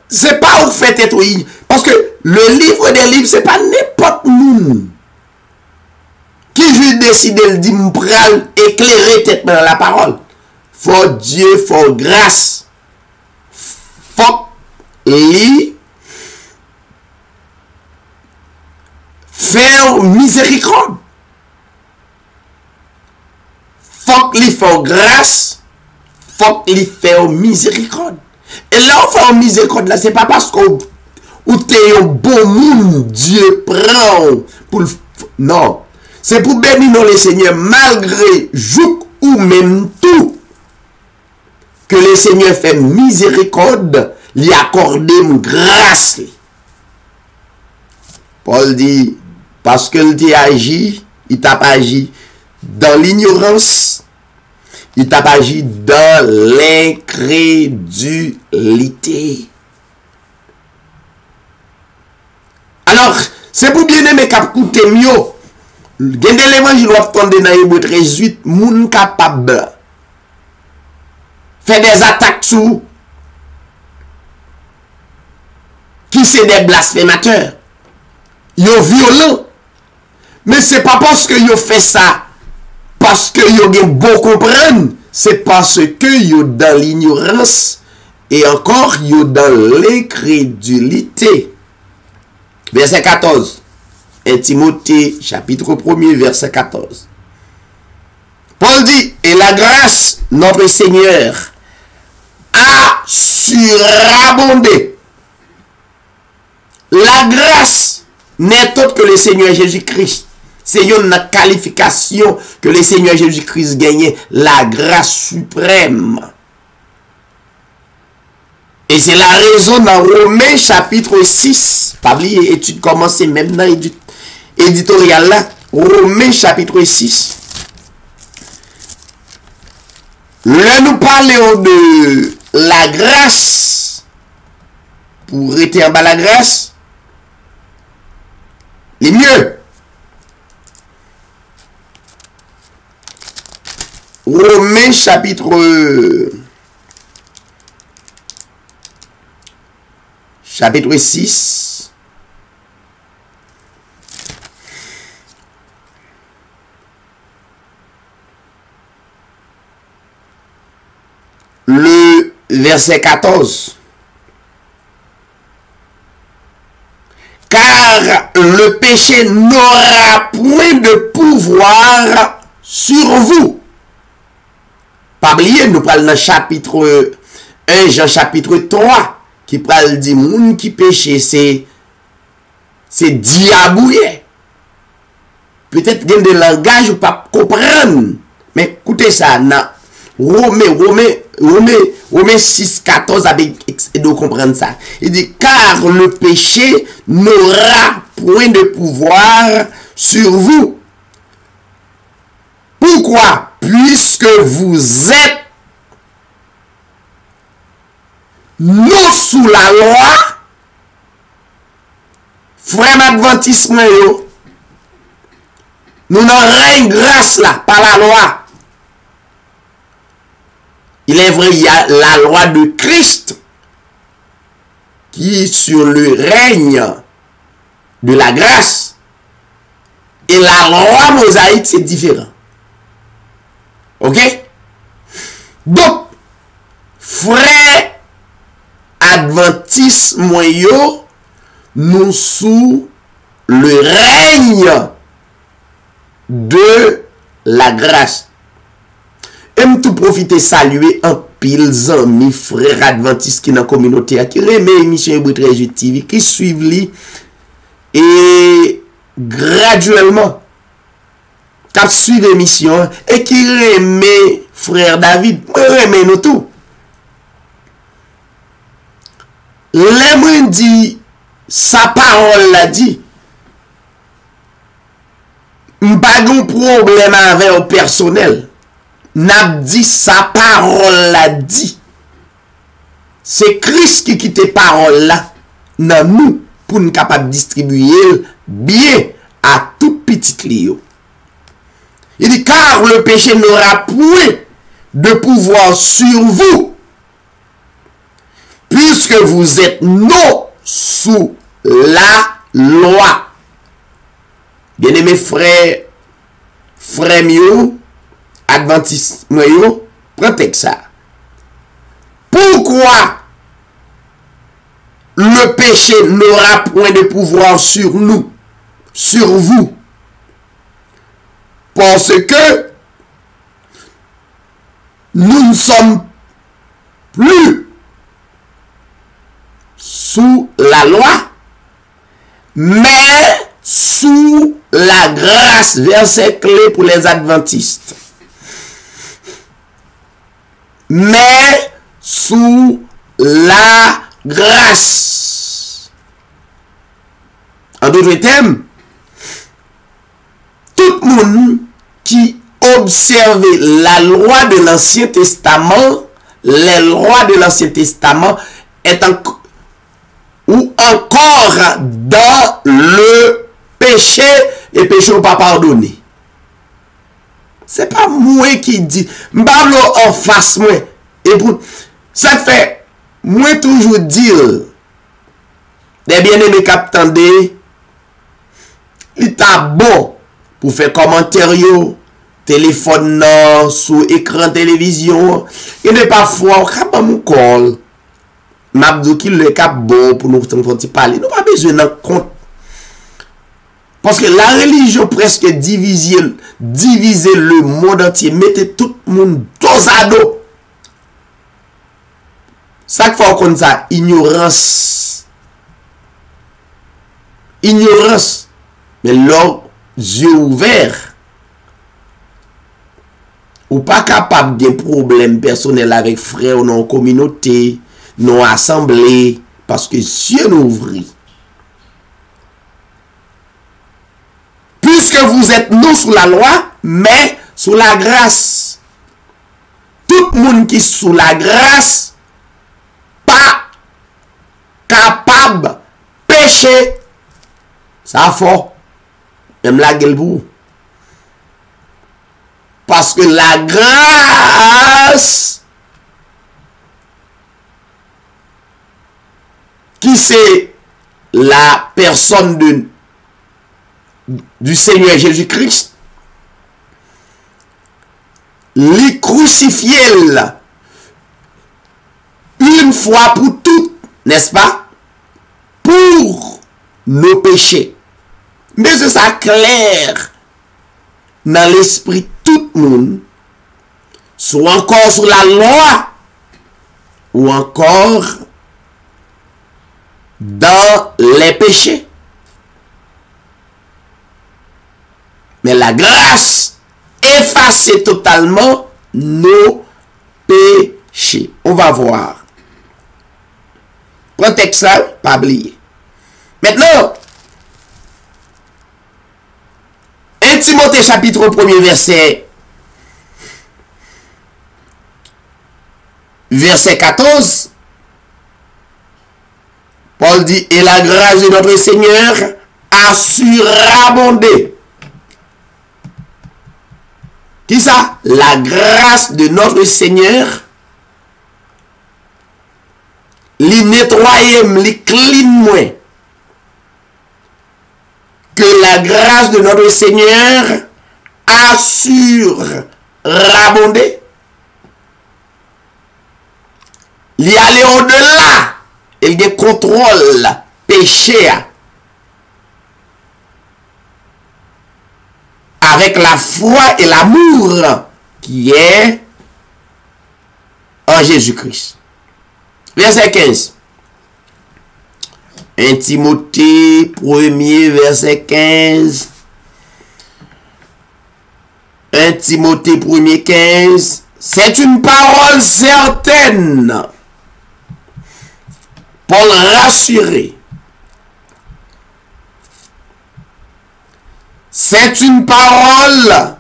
C'est pas où fait être parce que le livre des livres, c'est pas n'importe monde qui veut décider de dire m'pral éclairer tête dans la parole. Faut Dieu, faut grâce. Faut li faire miséricorde. Faut qu'il faut grâce. Faut qu'il fait miséricorde. Et là, on fait miséricorde là, c'est pas parce que ou t'es un bon monde, Dieu prend pour non. C'est pour bénir le Seigneur malgré jouk ou même tout. Que le Seigneur fait miséricorde, lui accorde grâce. Paul dit, parce que il agi, il t'a pas agi dans l'ignorance, il t'a pas agi dans l'incrédulité. Alors, c'est pour bien aimer qu'à coûter mieux. Gen de l'évangile doit tomber dans Hébreux 13:8, moun capable fait des attaques sous qui c'est des blasphémateurs. Yo violent. Mais c'est pas parce que yo fait ça parce que yo gen bon comprendre, c'est parce que yo dans l'ignorance et encore yo dans l'incrédulité. Verset 14. 1 Timothée, chapitre 1er, verset 14. Paul dit, et la grâce, notre Seigneur, a surabondé. La grâce n'est autre que le Seigneur Jésus-Christ. C'est une qualification que le Seigneur Jésus-Christ gagnait, la grâce suprême. Et c'est la raison dans Romains chapitre 6, pas oublier étude commencée même dans l'éditorial là, Romains chapitre 6. Là nous parlons de la grâce, pour rester en bas la grâce, les mieux. Romains chapitre 6. Le verset 14. Car le péché n'aura point de pouvoir sur vous. Pas oublier, nous parlons dans chapitre 1, Jean chapitre 3, qui parle du monde qui péché, c'est diabouillé. Peut-être qu'il y a des langages ou pas comprendre. Mais écoutez ça, dans Romains 6, 14, avec de comprendre ça. Il dit, car le péché n'aura point de pouvoir sur vous. Pourquoi? Puisque vous êtes non sous la loi, frère adventiste, nous n'aurons grâce là, par la loi. Il est vrai, il y a la loi de Christ qui est sur le règne de la grâce. Et la loi mosaïque, c'est différent. Ok? Donc, frère adventiste moyo, nous sous le règne de la grâce. Aime tout profiter saluer un pile amis frère adventiste qui dans la communauté qui remet émission Eboutrejou TV qui suivent li et graduellement qui suivent l'émission et qui remet frère David, remet nous tout. L'aime dit sa parole l'a dit. M'pas de problème avec le personnel. N'a dit sa parole l'a dit. C'est Christ qui quitte parole là dans nous pour nous capable distribuer bien à tout petit lio. Il dit car le péché n'aura point de pouvoir sur vous puisque vous êtes non sous la loi. Bien-aimés frères, mieux, adventistes, noyaux, prenez ça. Pourquoi le péché n'aura point de pouvoir sur nous, sur vous? Parce que nous ne sommes plus sous la loi, mais sous la grâce. Verset clé pour les adventistes. Mais sous la grâce. En d'autres termes, tout le monde qui observe la loi de l'Ancien Testament, les lois de l'Ancien Testament, est ou encore dans le péché, et péché ou pas pardonné. C'est pas moi qui dit, m'parle en face moi. Et pour ça fait, moi toujours dire, des bien-aimés qui attendaient, il est bon pour faire commentaire yo, téléphone sous écran télévision, et ne pas fois capable mon call. M'abdou qui le cap bon pour nous parler. Nous pas besoin d'un compte Parce que la religion presque divisait le monde entier, mettait tout le monde dos à dos. Ça fait comme ça, ignorance. Ignorance. Mais leurs yeux ouverts, ou pas capable de problèmes personnels avec frères ou non communauté, non assemblée, parce que Dieu nous ouvrit. Puisque vous êtes non sous la loi, mais sous la grâce. Tout le monde qui est sous la grâce, pas capable de pécher, ça fort. Même la gueule pour. Parce que la grâce, qui c'est la personne du Seigneur Jésus-Christ, les crucifié une fois pour toutes, n'est-ce pas, pour nos péchés. Mais c'est ça clair dans l'esprit tout le monde, soit encore sur la loi, ou encore dans les péchés. Mais la grâce efface totalement nos péchés. On va voir. Prends texte là, pas oublier. Maintenant, 1 Timothée chapitre 1er verset 14, Paul dit, et la grâce de notre Seigneur a surabondé. Qui ça? La grâce de notre Seigneur, li nettoyer, li clean moins. Que la grâce de notre Seigneur a surabondé. Li aller au-delà. Il contrôle péché avec la foi et l'amour qui est en Jésus-Christ. Verset 15. 1 Timothée 1er verset 15. 1 Timothée 1er 15. C'est une parole certaine. Paul rassuré. C'est une parole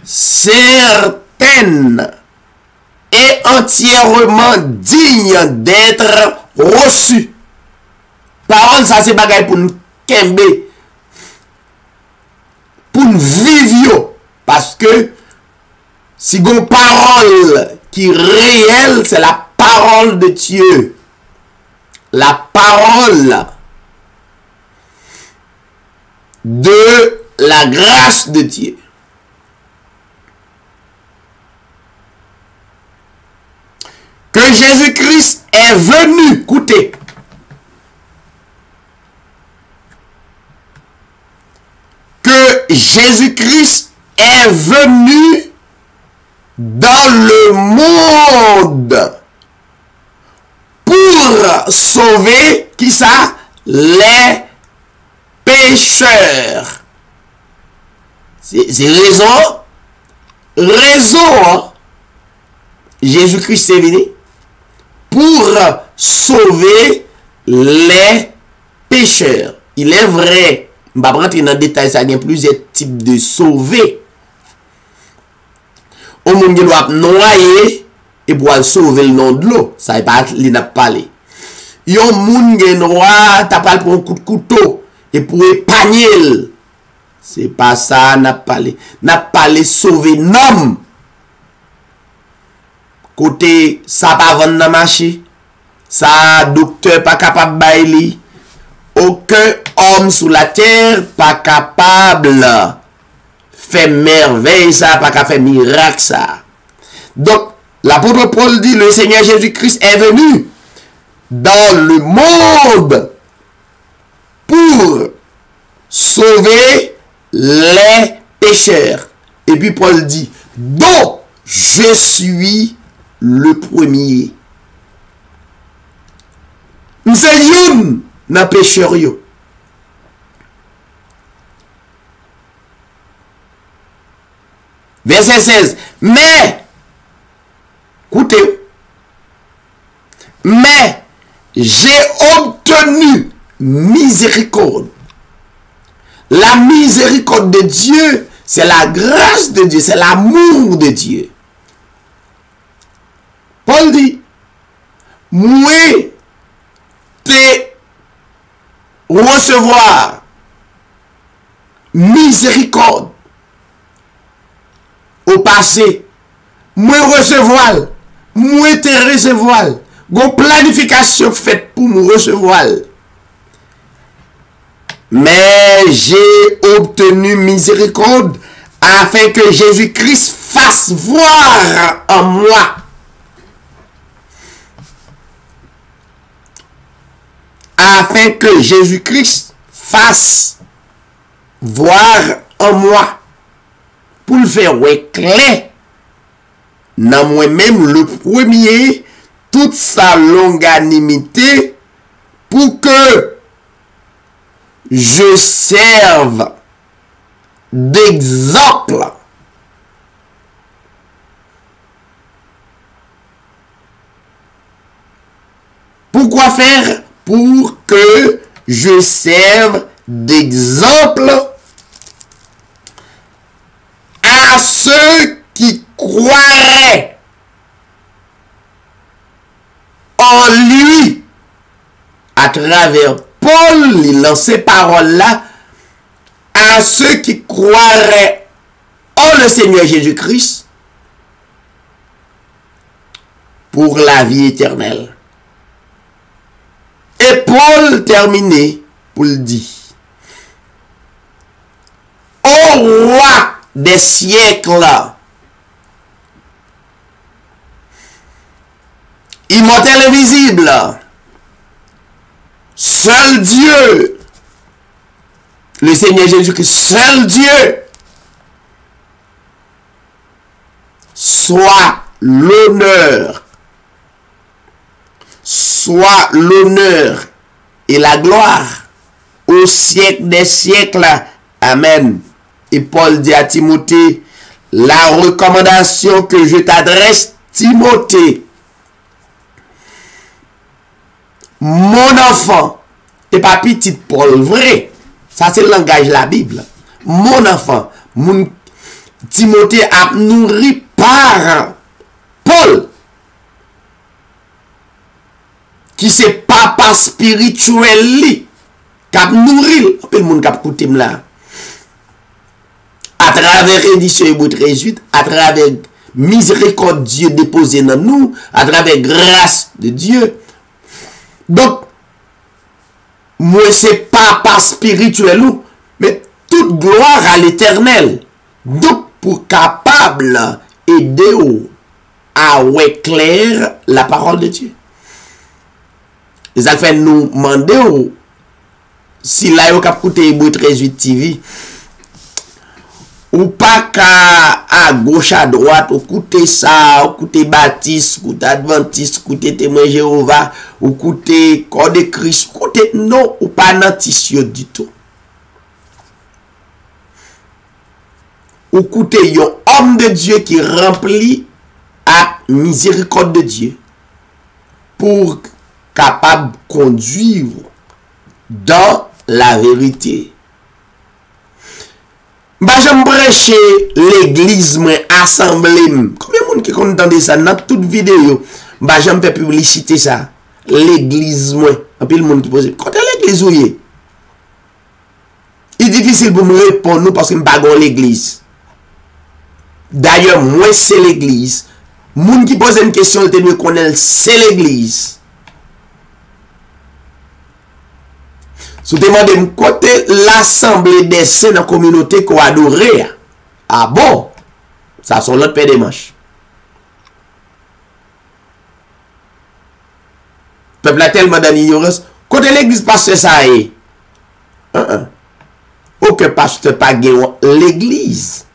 certaine et entièrement digne d'être reçue. Parole, ça c'est bagaille pour nous kembe, pour nous vivre. Parce que si une parole qui est réelle, c'est la parole de Dieu. La parole de la grâce de Dieu. Que Jésus-Christ est venu, écoutez, que Jésus-Christ est venu dans le monde pour sauver, qui ça? Les pécheurs. C'est raison, hein? Jésus-Christ est venu pour sauver les pécheurs. Il est vrai, je ne vais pas rentrer dans le détail, ça y a plusieurs types de sauver. Au monde qui doit noyer et pour sauver le nom de l'eau, ça n'est pas il n'a pas parlé. Il y a un monde qui noie, tu parles pour un coup de couteau et pour épargner. C'est pas ça n'a parlé. N'a parlé sauver l'homme. Côté ça pas vendre dans marché, ça docteur pas capable bailler, aucun homme sur la terre pas capable faire merveille ça, pas capable faire miracle ça. Donc l'apôtre Paul dit le Seigneur Jésus-Christ est venu dans le monde pour sauver les pécheurs. Et puis Paul dit, dont je suis le premier. C'est youn nan pécheur yo. Verset 16. Mais, écoutez, mais j'ai obtenu miséricorde. La miséricorde de Dieu, c'est la grâce de Dieu, c'est l'amour de Dieu. Paul dit, moi, te recevoir miséricorde au passé, moi recevoir, moi te recevoir, gon planification faite pour me recevoir. Mais j'ai obtenu miséricorde afin que Jésus-Christ fasse voir en moi. Afin que Jésus-Christ fasse voir en moi. Pour le faire ouais, clair. Dans moi-même, le premier, toute sa longanimité, pour que je serve d'exemple. Pourquoi faire? Pour que je serve d'exemple à ceux qui croiraient en lui à travers Paul, il lance ces paroles-là à ceux qui croiraient en le Seigneur Jésus-Christ pour la vie éternelle. Et Paul terminé pour le dire. Ô roi des siècles, immortel et visible, seul Dieu, le Seigneur Jésus-Christ, seul Dieu, soit l'honneur et la gloire au siècle des siècles. Amen. Et Paul dit à Timothée, la recommandation que je t'adresse, Timothée, mon enfant, et pas petit Paul, vrai, ça c'est le langage de la Bible. Mon enfant, mon Timothée a nourri par Paul, qui c'est papa spirituel li, qui a nourri, le monde qui a écouté là, à travers édition Hébreux 13:8, à travers miséricorde Dieu déposé dans nous, à travers grâce de Dieu. Donc, moi c'est papa spirituel, mais toute gloire à l'éternel. Donc, pour capable aider à éclairer la parole de Dieu. Les alphins nous demandent si là vous cap écouter Hébreux 13:8 TV ou pas qu'à à gauche à droite ou écouter ça, ou écouter Baptiste, écouter Adventiste, écouter Témoin Jéhovah, ou écouter Corps de Christ, écouter non ou pas nantisio du tout. Ou écouter un homme de Dieu qui remplit à miséricorde de Dieu pour capable de conduire dans la vérité. J'aime prêcher l'église, moi, assemblée. Combien de monde qui entend ça dans toute vidéo? J'aime faire publicité ça. L'église, moi. Et puis le monde qui pose, quand est l'église où est? Il est difficile pour me répondre parce que je ne sais pas l'église. D'ailleurs, moi, c'est l'église. Le monde qui pose une question, il te connaît, c'est l'église. Si vous demandez côté l'assemblée des saints dans la communauté qu'on adore. Ah bon? Ça sont l'autre paire de manches. Le peuple a tellement dans l'ignorance. Côté l'église, pasteur ça est. aucun pasteur pas gagné l'église.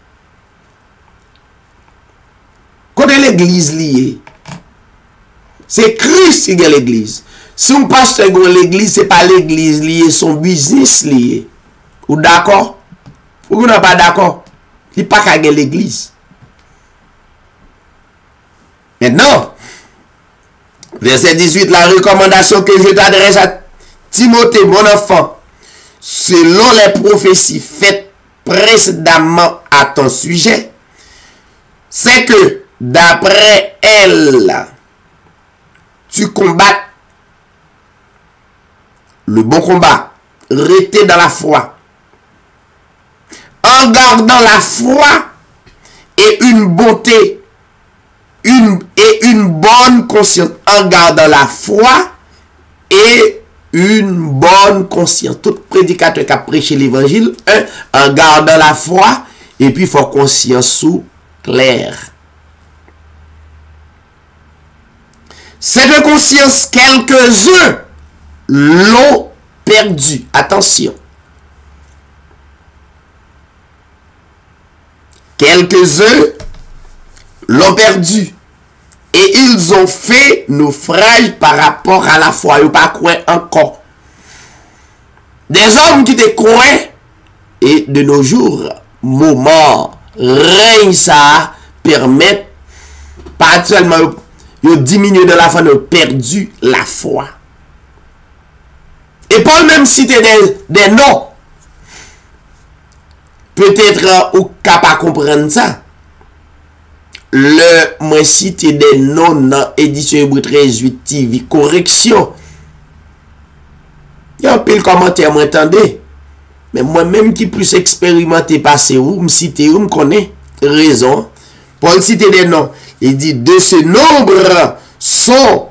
Quand l'église liée, c'est Christ qui gagne l'église. Si un pasteur gagne l'église, c'est pas l'église liée, son business lié. Ou d'accord? Ou vous n'êtes pas d'accord? Il n'est pas qu'à gagner l'église. Maintenant, verset 18, la recommandation que je t'adresse à Timothée, mon enfant, selon les prophéties faites précédemment à ton sujet, c'est que d'après elle, tu combattes le bon combat, rester dans la foi, en gardant la foi et une bonté, une bonne conscience, en gardant la foi et une bonne conscience. Tout prédicateur qui a prêché l'évangile, en gardant la foi, et puis il faut conscience sous claire. Cette conscience, quelques-uns l'ont perdu. Attention. Quelques-uns l'ont perdu. Et ils ont fait naufrage par rapport à la foi. Ils n'ont pas cru encore. Des hommes qui te croient. Et de nos jours, moment, règne ça, permet pas seulement de diminuer de la foi, de perdu la foi. Et Paul même citer des noms. Peut-être ou capable de comprendre ça. Moi citer des noms dans édition Hébreu 13:8 TV correction. Il y a un peu de commentaire, moi entendez. Mais moi-même qui plus expérimenté passé ou me citer ou me connaît raison. Paul cite des noms. Il dit de ce nombre sont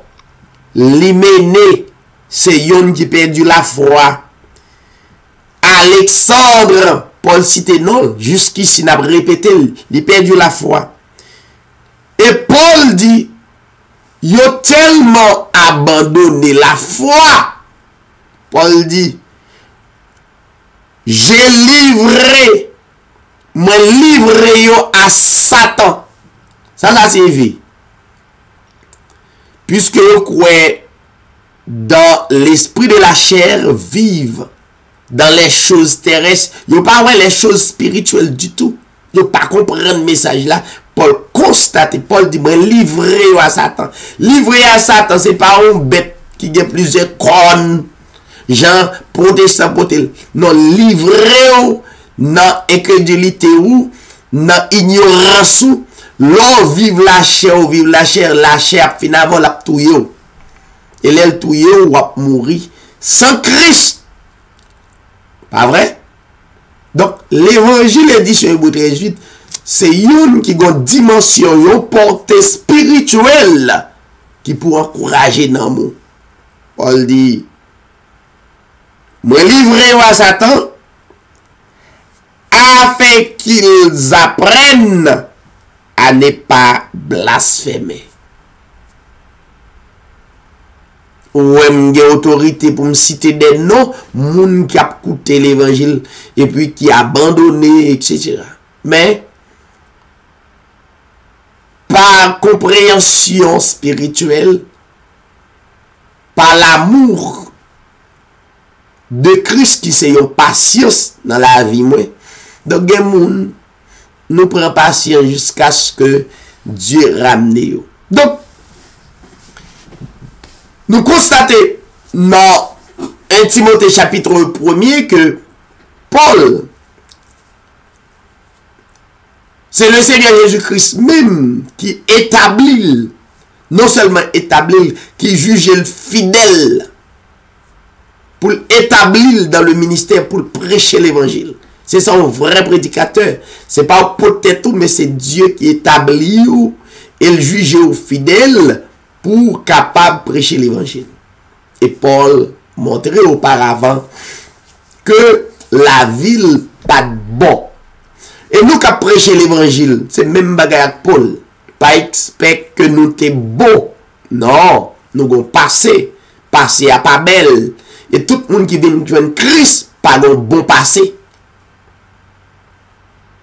l'hyménée, c'est yon qui perdu la foi. Alexandre, Paul cite non, jusqu'ici n'a répété, il perdu la foi. Et Paul dit, il a tellement abandonné la foi. Paul dit, j'ai livré, moi livré yo à Satan. Ça signifie. Puisque vous croyez dans l'esprit de la chair vive, dans les choses terrestres, vous ne pas les choses spirituelles du tout. Vous ne pas comprendre le message là. Paul constate, Paul dit, moi livré à Satan. Livré à Satan, c'est pas un bête qui a plusieurs cornes. Genre, protestant, non, livré dans incrédulité ou dans ignorance ou l'on vive la chair finalement la touye. Et l'elle touye ou va mourir sans Christ. Pas vrai? Donc, l'évangile est dit sur Hébreu 13:8, c'est une qui a une dimension, une portée spirituelle qui peut encourager dans le monde. Paul dit, moi livré à Satan afin qu'ils apprennent à ne pas blasphémer. Ou j'ai autorité pour me citer des noms, moun qui a écouté l'évangile et puis qui a abandonné, etc. Mais par compréhension spirituelle, par l'amour de Christ qui c'est une patience dans la vie, moi. Donc, les gens nous prend patience jusqu'à ce que Dieu ramène. Donc, nous constatons dans 1 Timothée chapitre 1er que Paul, c'est le Seigneur Jésus-Christ même qui établit, non seulement établit, qui juge le fidèle pour établir dans le ministère, pour prêcher l'évangile. C'est ça un vrai prédicateur. C'est pas peut-être tout, mais c'est Dieu qui établit et le juge au fidèle pour capable de prêcher l'évangile. Et Paul montrait auparavant que la ville pas de bon. Et nous qui prêcher l'évangile, c'est même bagaille Paul. Pas expect que nous t'es bon. Non, nous allons passer à pas belle. Et tout le monde qui vient joindre Christ, pas un bon passé.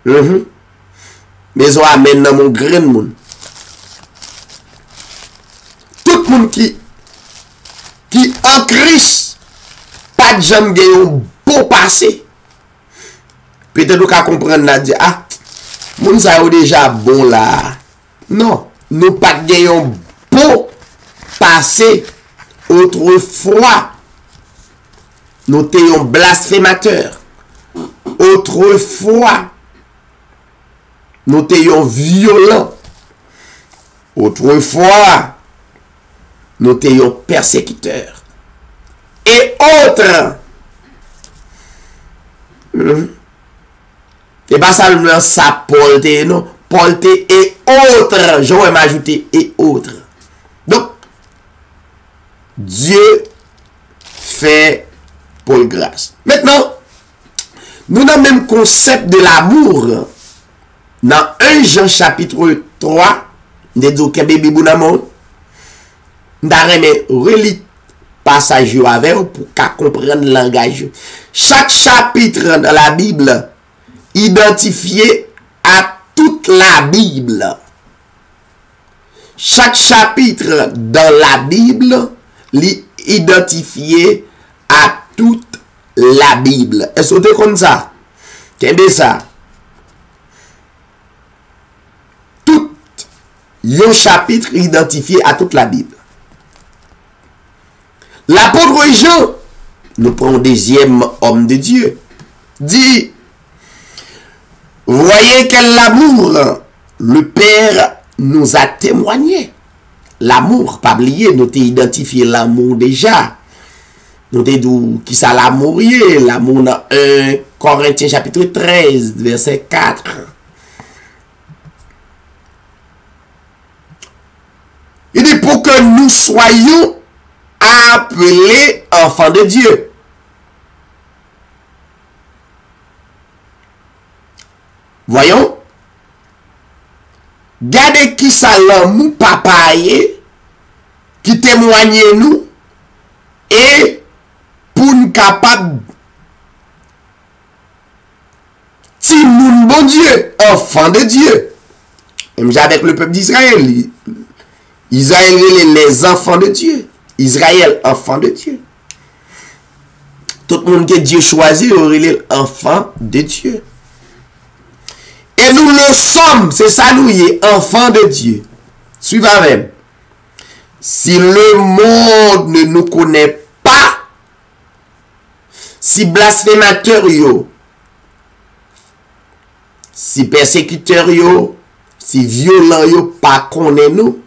Mais on amène dans mon grain monde. Tout le monde qui en Christ, pas de gens qui ont beau passé. Peut-être nous qu'à comprendre là, dire, ah, moun ça est déjà bon là. Non, nous pas gagnons beau passé. Autrefois, nous étions blasphémateurs. Autrefois, nous étions violents. Autrefois, nous étions persécuteurs. Et autres. Et pas seulement ça, Paul, non. Paul, et autres. J'aurais m'ajouter et autres. Donc, Dieu fait pour grâce. Maintenant, nous avons le même concept de l'amour. Dans 1 Jean chapitre 3, nous avons dit que nous avons relire passage avec pour comprendre le langage. Chaque chapitre dans la Bible identifié à toute la Bible. Chaque chapitre dans la Bible identifié à toute la Bible. Est-ce que c'est comme ça? Qu'est-ce ça? Tout un chapitre identifié à toute la Bible. L'apôtre Jean, nous prenons deuxième homme de Dieu, dit, voyez quel amour le Père nous a témoigné. L'amour, pas oublier, nous avons identifié l'amour déjà. Nous avons dit qui ça l'amour est. L'amour dans 1 Corinthiens chapitre 13, verset 4. Il dit pour que nous soyons appelés enfants de Dieu. Voyons. Gardez qui ça l'amour papa qui témoigne nous et pour nous capable si nous bon Dieu, enfant de Dieu. Même avec le peuple d'Israël. Israël les enfants de Dieu. Israël, enfant de Dieu. Tout le monde que Dieu choisit, est l'enfant de Dieu. Et nous le sommes, c'est ça nous y est, enfants de Dieu. Suivez avec. Si le monde ne nous connaît pas, si blasphémateur yo, si persécuteur yo, si violent yo, pas connaît nous,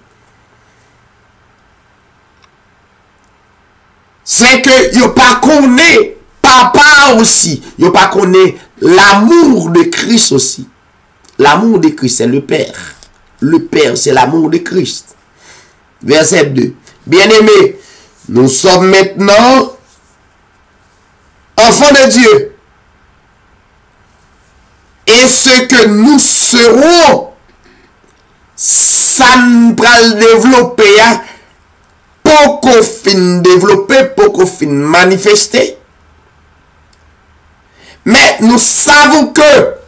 c'est que yo pas connaît papa aussi, yo pas connaît l'amour de Christ aussi. L'amour de Christ, c'est le Père. Le Père, c'est l'amour de Christ. Verset 2. Bien-aimés, nous sommes maintenant enfants de Dieu. Et ce que nous serons, ça nous va le développer, pour fin développer, pour fin manifester. Mais nous savons que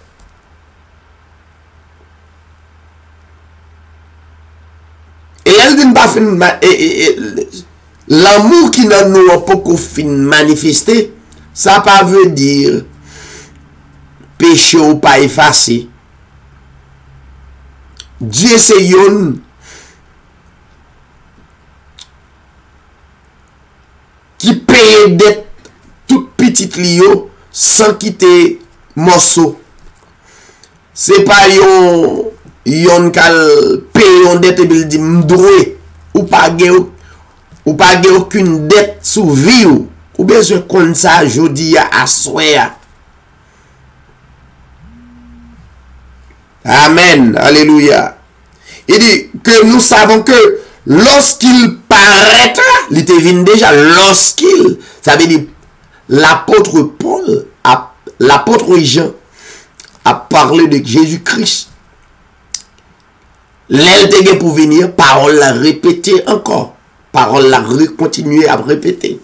l'amour qui n'a nous pas qu'on fin manifester, ça pas veut dire péché ou pas effacé. Dieu c'est yon qui paye dette toute petite lio sans quitter morceau. C'est pas yon kal paye yon dette et il dit m'doué ou pas aucune dette sous vie ou besoin comme ça jodi à soir. Amen, alléluia. Il dit que nous savons que lorsqu'il paraîtra, il te vient déjà lorsqu'il, ça veut dire l'apôtre Paul, l'apôtre Jean a parlé de Jésus-Christ. L'elle pour venir, parole la répéter encore. Parole la continuer à répéter.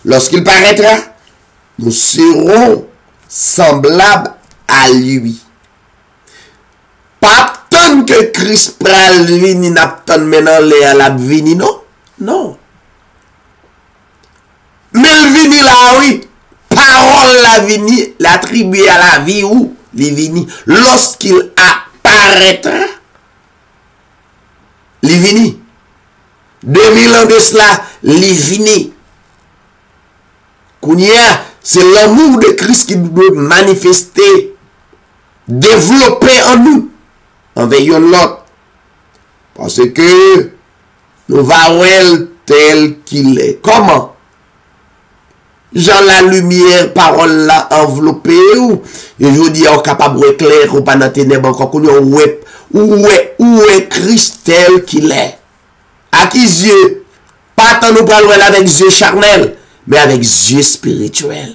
Lorsqu'il paraîtra, nous serons semblables à lui. Pas tant que Christ pral vini n'a tant maintenant les la vini non. Non. Mais le vini là oui, parole la vini l'attribuer à la vie ou les vini lorsqu'il apparaîtra. Les vini 2000 ans de cela, les vini. Kounia, c'est l'amour de Christ qui doit manifester, développer en nous, envers l'autre. Parce que nous voyons tel qu'il est. Comment? Jean la lumière, parole là enveloppée, ou et je dis, on capable de clair, ou pas dans ténèbres encore, où est Christ tel qu'il est? À qui yeux? Pas tant nous parlons avec yeux charnels, mais avec yeux spirituels.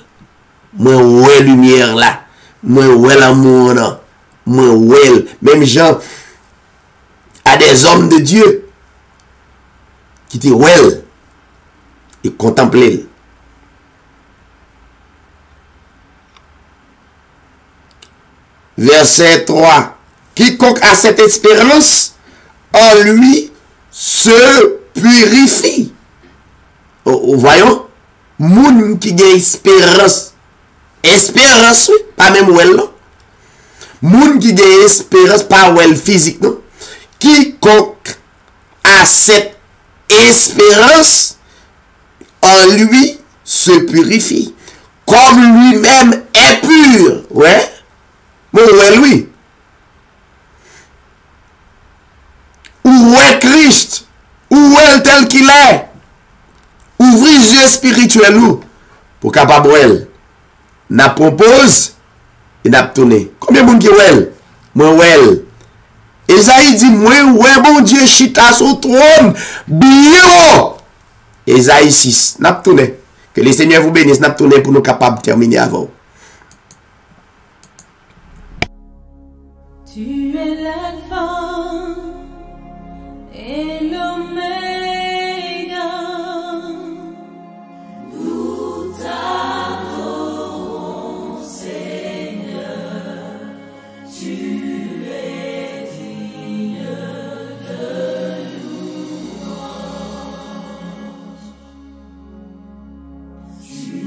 Moi, ouais lumière là. Moi, ouais l'amour là. Moi, ouais. Même Jean a des hommes de Dieu qui étaient ouais et contemplés. Verset 3. Quiconque a cette espérance en lui se purifie. Voyons, moun qui a espérance, espérance, oui, pas même well, non? Moun qui a espérance, pas well physique, non? Quiconque a cette espérance en lui se purifie, comme lui-même est pur, ouais? Bon, ouais, lui. Où est Christ? Où est tel qu'il est? Ouvrez les yeux spirituels pour capable elle. N'a propose et n'a tourné. Combien de monde qui well? Moi well. Esaïe dit moi ouais bon Dieu chita sur trône bien. Esaïe 6 n'a tourné. Que le Seigneur vous bénisse n'a tourné pour nous capables de terminer avant. Tu es l'alpha et l'oméga. Nous t'adorons, Seigneur. Tu es digne de louange. Tu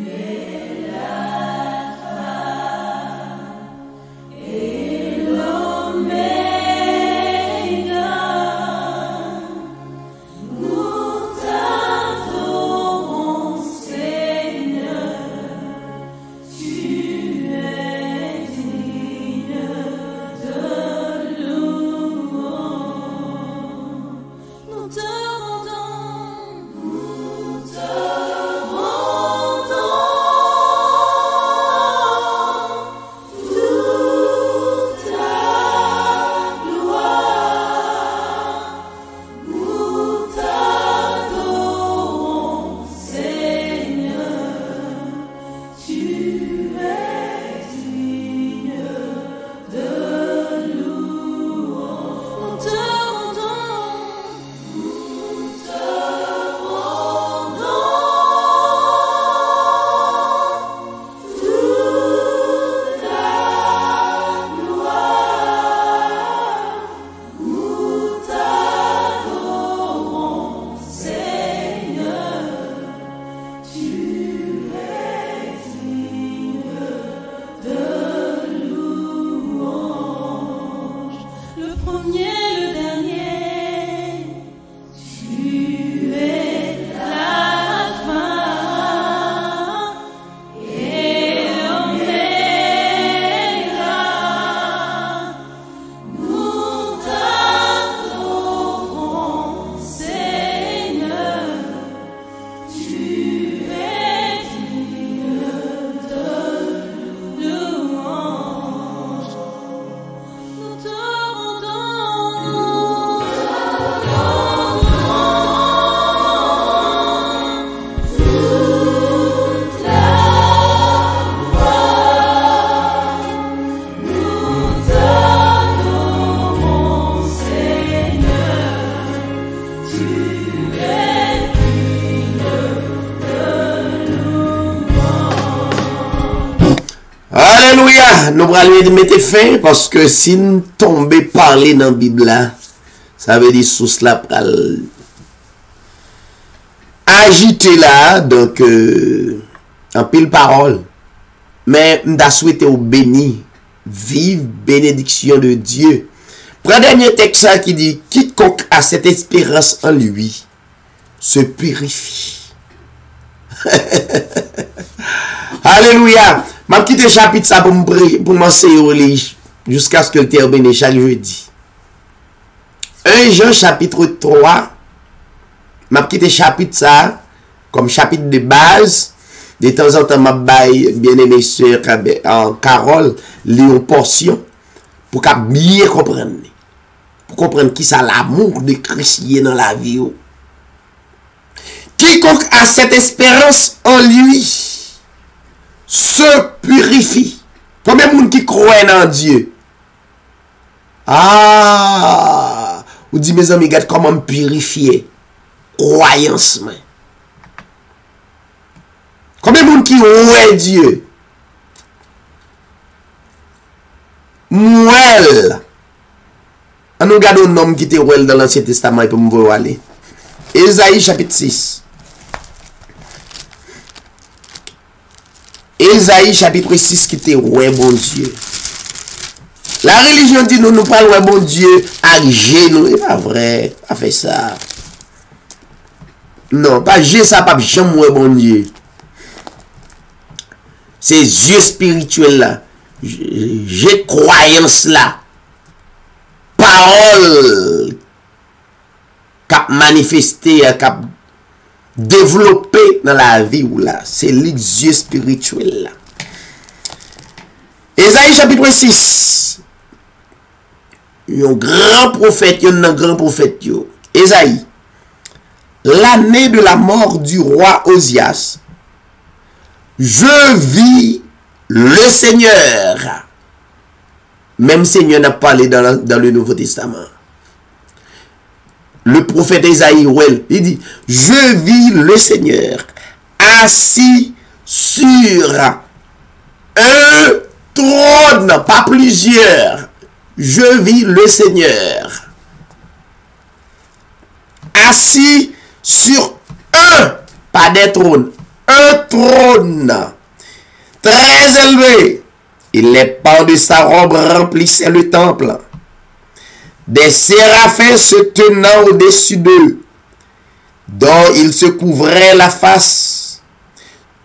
es l'alpha et l'oméga. Alléluia. Nous allons mettre fin parce que si nous tombons parler dans la Bible là, ça veut dire sous cela pral agiter là, donc en pile parole. Mais m'da souhaité au béni, vive bénédiction de Dieu. Prends dernier texte qui dit quiconque a cette espérance en lui se purifie. Alléluia. M'a quitté chapitre ça pour m'enseigner jusqu'à ce que le termine chaque jeudi. 1 Jean chapitre 3. M'a quitté chapitre ça comme chapitre de base. De temps en temps m'a bail bien-aimé sœur Carole lire une portion pour qu'à bien comprendre. Pour comprendre qui ça l'amour de Christ dans la vie. Quiconque a cette espérance en lui se purifie. Combien de monde qui croit en Dieu? Ah, vous dites mes amis, regarde comment me purifier. Croyance. Combien de monde qui croit Dieu? Mouel. On nous regarde un homme qui était ouel dans l'Ancien Testament pour me voir aller. Ésaïe chapitre 6. Ésaïe chapitre 6 qui était ouais bon Dieu. La religion dit nous parlons ouais bon Dieu avec genoux. C'est pas vrai. Pas fait ça. Non, pas j'ai ça, pas jamais ouais bon Dieu. Ces yeux spirituels là. J'ai croyance là. Parole cap manifester, cap développer dans la vie ou là, c'est les yeux spirituels là. Ésaïe chapitre 6. Un grand prophète, un grand prophète yo. Ésaïe. L'année de la mort du roi Osias, je vis le Seigneur. Même Seigneur n'a parlé dans le Nouveau Testament. Le prophète Ésaïe, il dit, je vis le Seigneur assis sur un trône, pas plusieurs. Je vis le Seigneur assis sur un, pas des trônes, un trône très élevé. Et les pans de sa robe remplissaient le temple. Des séraphins se tenant au-dessus d'eux, dont il se couvrait la face,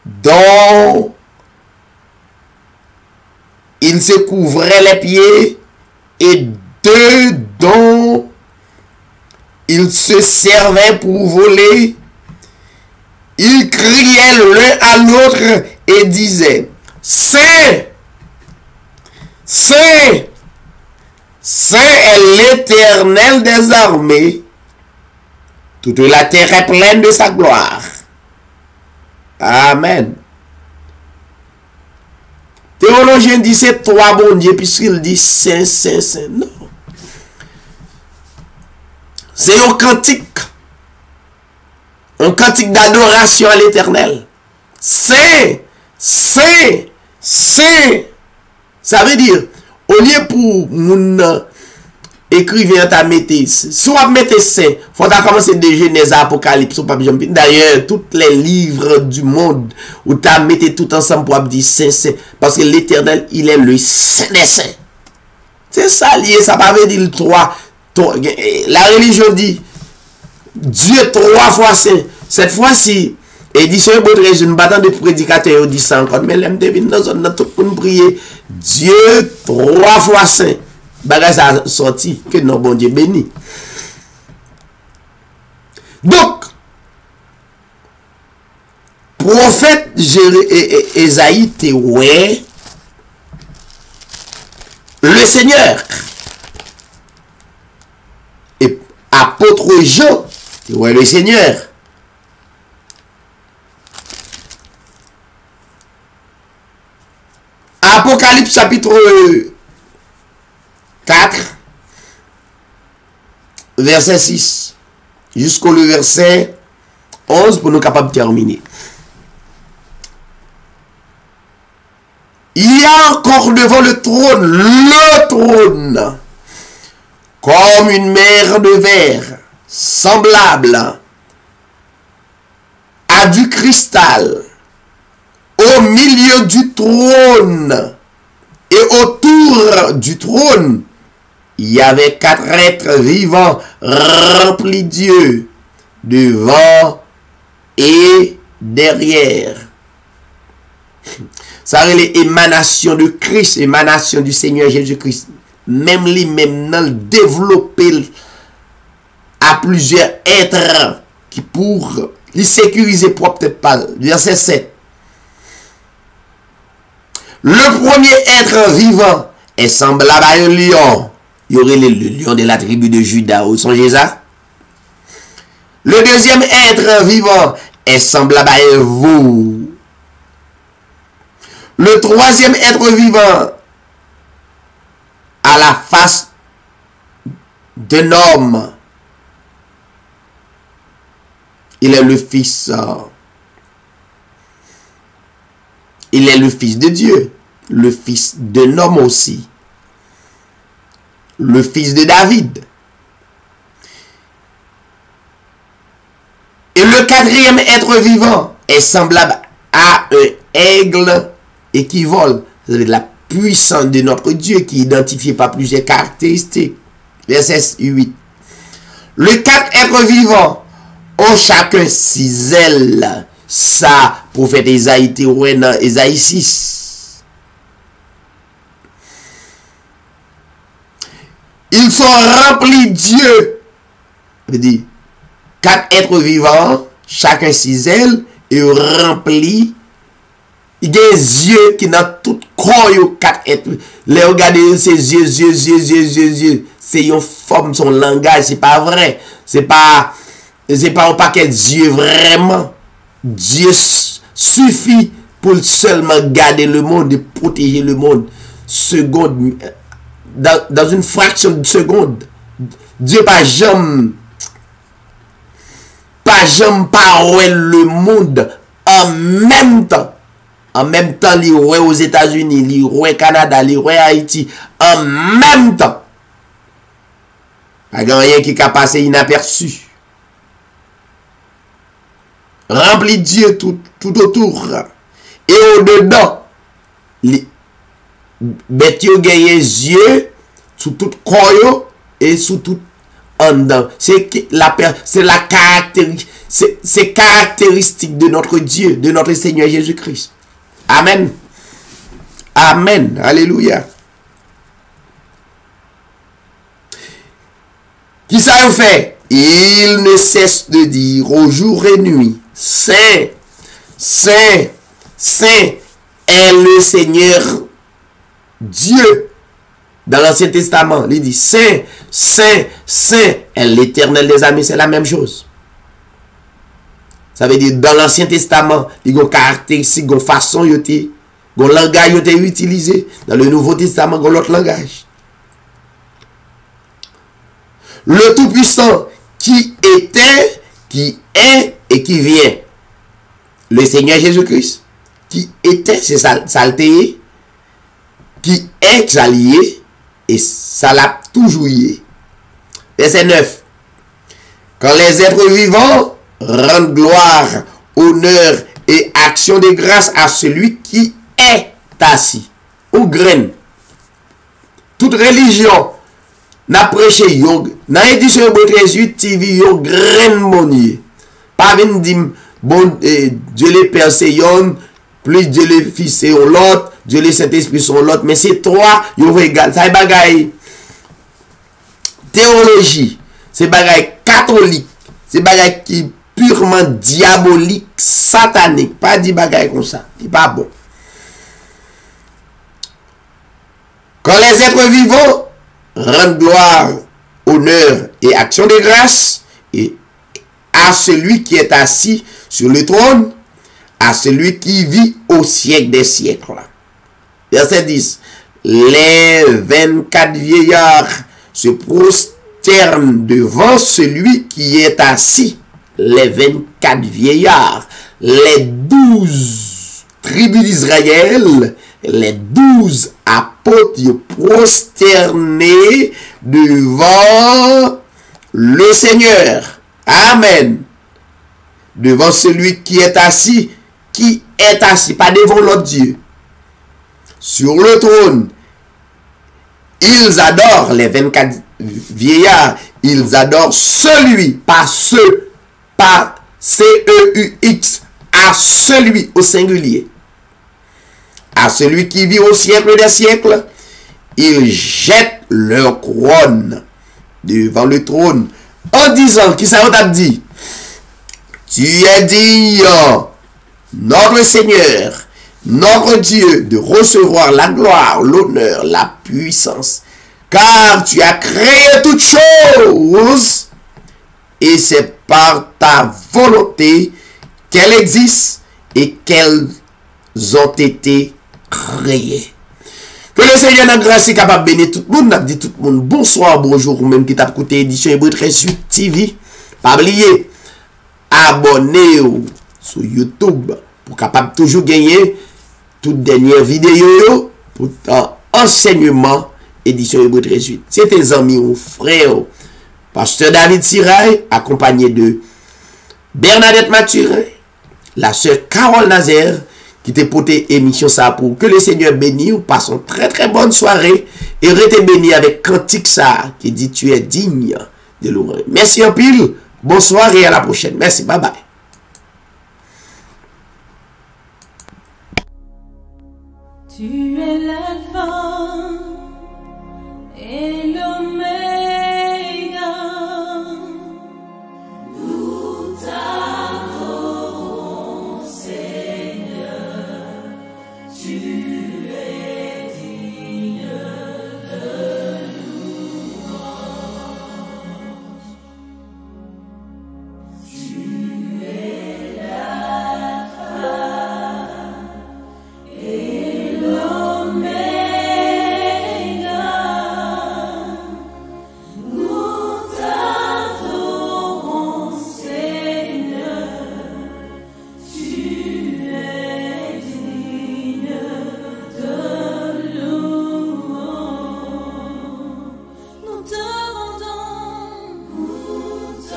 dont il se couvrait les pieds, et deux dont il se servait pour voler. Ils criaient l'un à l'autre et disaient, Saint, Saint, Saint est l'Éternel des armées. Toute la terre est pleine de sa gloire. Amen. Théologien dit c'est toi bon Dieu puisqu'il dit Saint, Saint, Saint. Non. C'est un cantique. Un cantique d'adoration à l'Éternel. Saint, Saint, Saint. Ça veut dire, au lieu pour mon écrivain ta mettez, si on mette saint, faut commencer de Genèse à Apocalypse. D'ailleurs, tous les livres du monde, où tu as mis tout ensemble pour dire saint, saint. Parce que l'Éternel, il est le saint des saints. C'est ça lié, ça va dire le 3. La religion dit, Dieu 3 fois saint. Cette fois-ci, édition Baudrez, une bataille de prédicateurs, dit ça encore. Mais l'aime devine dans zone, tout pour nous prier. Dieu 3 fois saint. Bagage ça sorti. Que non, bon Dieu béni. Donc, prophète Ésaïe, t'es ouais. Le Seigneur. Et apôtre Jean, t'es ouais le Seigneur. Apocalypse chapitre 4, verset 6, jusqu'au verset 11 pour nous capables de terminer. Il y a encore devant le trône, comme une mer de verre, semblable à du cristal, au milieu du trône et autour du trône, il y avait 4 êtres vivants remplis de Dieu, devant et derrière. Ça c'est l'émanation de Christ, émanation du Seigneur Jésus-Christ. Même lui, même dans le développer à plusieurs êtres qui pour les sécuriser propre pas. Verset 7. Le premier être vivant est semblable à un lion. Il y aurait le lion de la tribu de Juda. Vous songez ça? Le deuxième être vivant est semblable à un veau. Le troisième être vivant a la face d'un homme. Il est le fils. Il est le fils de Dieu. Le fils d'un homme aussi. Le fils de David. Et le quatrième être vivant est semblable à un aigle et qui vole. C'est la puissance de notre Dieu qui est identifiée par plusieurs caractéristiques. Verset 8. Les 4 êtres vivants ont chacun 6 ailes. Ça, prophète Isaïe, dans Isaïe 6. Ils sont remplis de Dieu. Je dis, 4 êtres vivants, chacun 6 ailes, et remplis. Il y a des yeux qui dans tout corps, 4 êtres. Les regardez ces yeux. C'est une forme, son langage, c'est pas vrai. C'est pas un paquet d'yeux vraiment. Dieu suffit pour seulement garder le monde et protéger le monde. Seconde, dans une fraction de seconde. Dieu pas jamais parole le monde en même temps. En même temps, il y a aux États-Unis, il y a au Canada, il y a au Haïti. En même temps. Pas rien qui a passé inaperçu. Rempli de Dieu tout autour. Et au-dedans, les bêtes ont gagné les yeux sous tout corps et sous tout en dedans. C'est la caractéristique de notre Dieu, de notre Seigneur Jésus-Christ. Amen. Amen. Alléluia. Qui ça vous fait? Il ne cesse de dire au jour et nuit, Saint, Saint, Saint est le Seigneur Dieu. Dans l'Ancien Testament, il dit Saint, Saint, Saint est l'Éternel des armées. C'est la même chose. Ça veut dire dans l'Ancien Testament, il y a une caractéristique, une façon, un langage utilisé. Dans le Nouveau Testament, il y a l'autre langage. Le Tout-Puissant qui était, qui est et qui vient. Le Seigneur Jésus-Christ qui était, c'est ça le qui est, ça lié et ça l'a toujours lié. Verset 9. Quand les êtres vivants rendent gloire, honneur et action de grâce à celui qui est assis. Ou graine. Toute religion n'a prêché yoga. Dans l'édition de 13 TV, yon graine monier. Pas venir dire, bon, Dieu le Père c'est yon, plus Dieu le Fils c'est l'autre, Dieu le Saint-Esprit sont l'autre, mais c'est trois, yon égal. Ça y bagaille théologie, c'est bagaille catholique, c'est bagaille qui purement diabolique, satanique. Pas dit bagaille comme ça. C'est pas bon. Quand les êtres vivants rendent gloire, honneur et action de grâce et à celui qui est assis sur le trône, à celui qui vit au siècle des siècles. Verset 10. Les 24 vieillards se prosternent devant celui qui est assis. Les 24 vieillards, les 12 tribus d'Israël, les 12 apôtres prosternés devant le Seigneur. Amen. Devant celui qui est assis, pas devant l'autre Dieu. Sur le trône, ils adorent les 24 vieillards, ils adorent celui, pas C-E-U-X, à celui au singulier. À celui qui vit au siècle des siècles, ils jettent leur couronne devant le trône en disant, qui ça t'a dit? Tu es digne, notre Seigneur, notre Dieu, de recevoir la gloire, l'honneur, la puissance, car tu as créé toutes choses, et c'est par ta volonté qu'elles existent et qu'elles ont été créées. Que le Seigneur n'a grâce et capable de bénir tout le monde. N'a dit tout le monde bonsoir, bonjour, ou même qui t'a écouté édition Hébreu 38 TV. Pas oublier, abonnez-vous sur YouTube pour capable toujours gagner toute dernière vidéo pour enseignement édition Hébreu 38. C'est tes amis ou frères, pasteur David Sirail, accompagné de Bernadette Mathurin, la sœur Carole Nazaire, qui t'a porté émission ça pour que le Seigneur bénisse ou passe une très très bonne soirée et rete béni avec cantique ça qui dit tu es digne de l'ouvrir. Merci en pile, bonsoir et à la prochaine. Merci, bye bye. Tu es l'alpha et l'oméga. Nous t'adorons, Seigneur. Tu es digne de louange. Tu es l'alpha et l'oméga. Nous t'adorons, Seigneur. Tu es digne de louange. Nous te rendons toute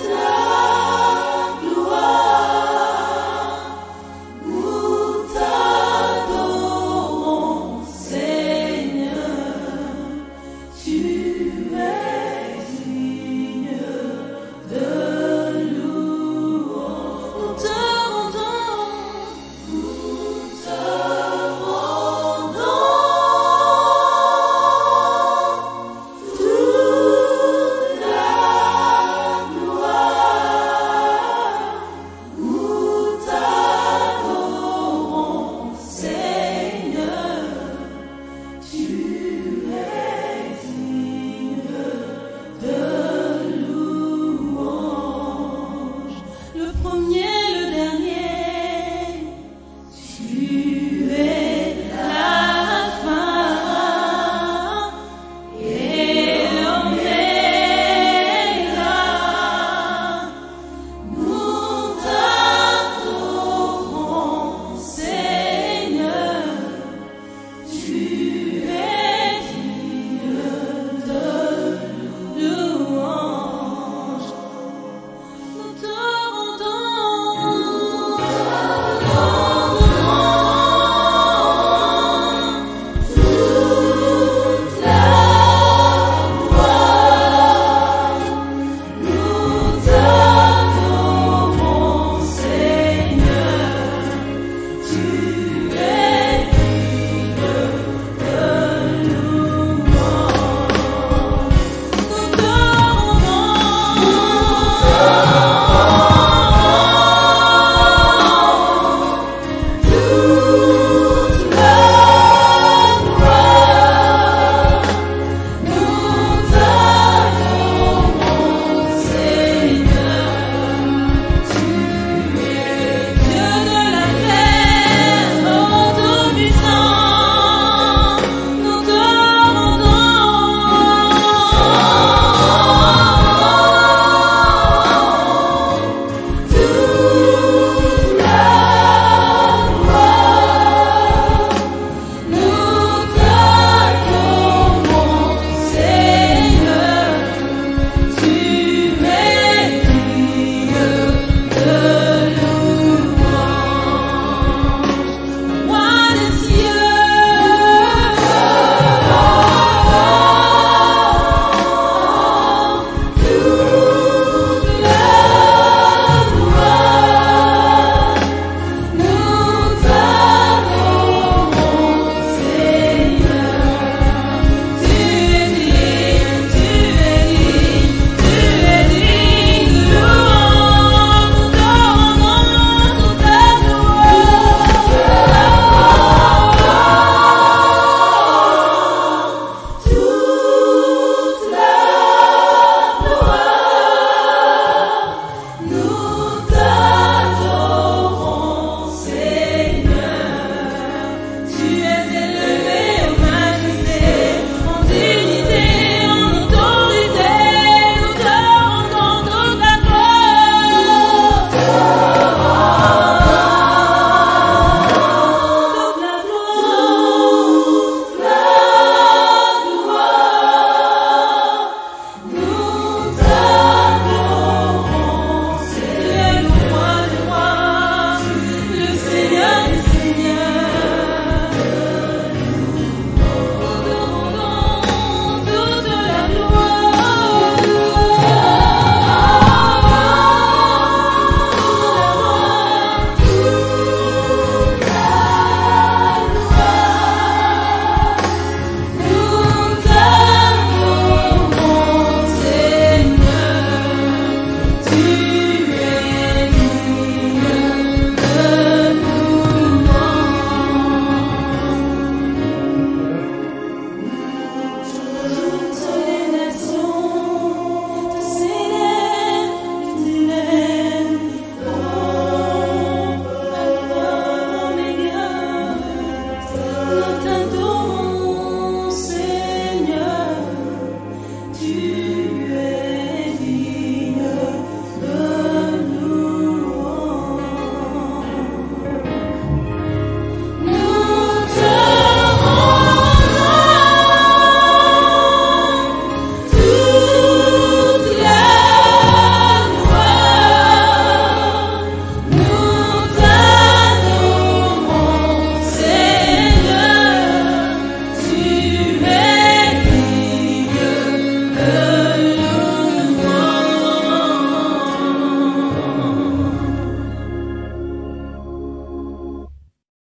la gloire. Nous t'adorons, Seigneur. Tu es digne de louange. Nous te rendons toute la gloire. Nous t'adorons, Seigneur. Tu es digne de louange. Le premier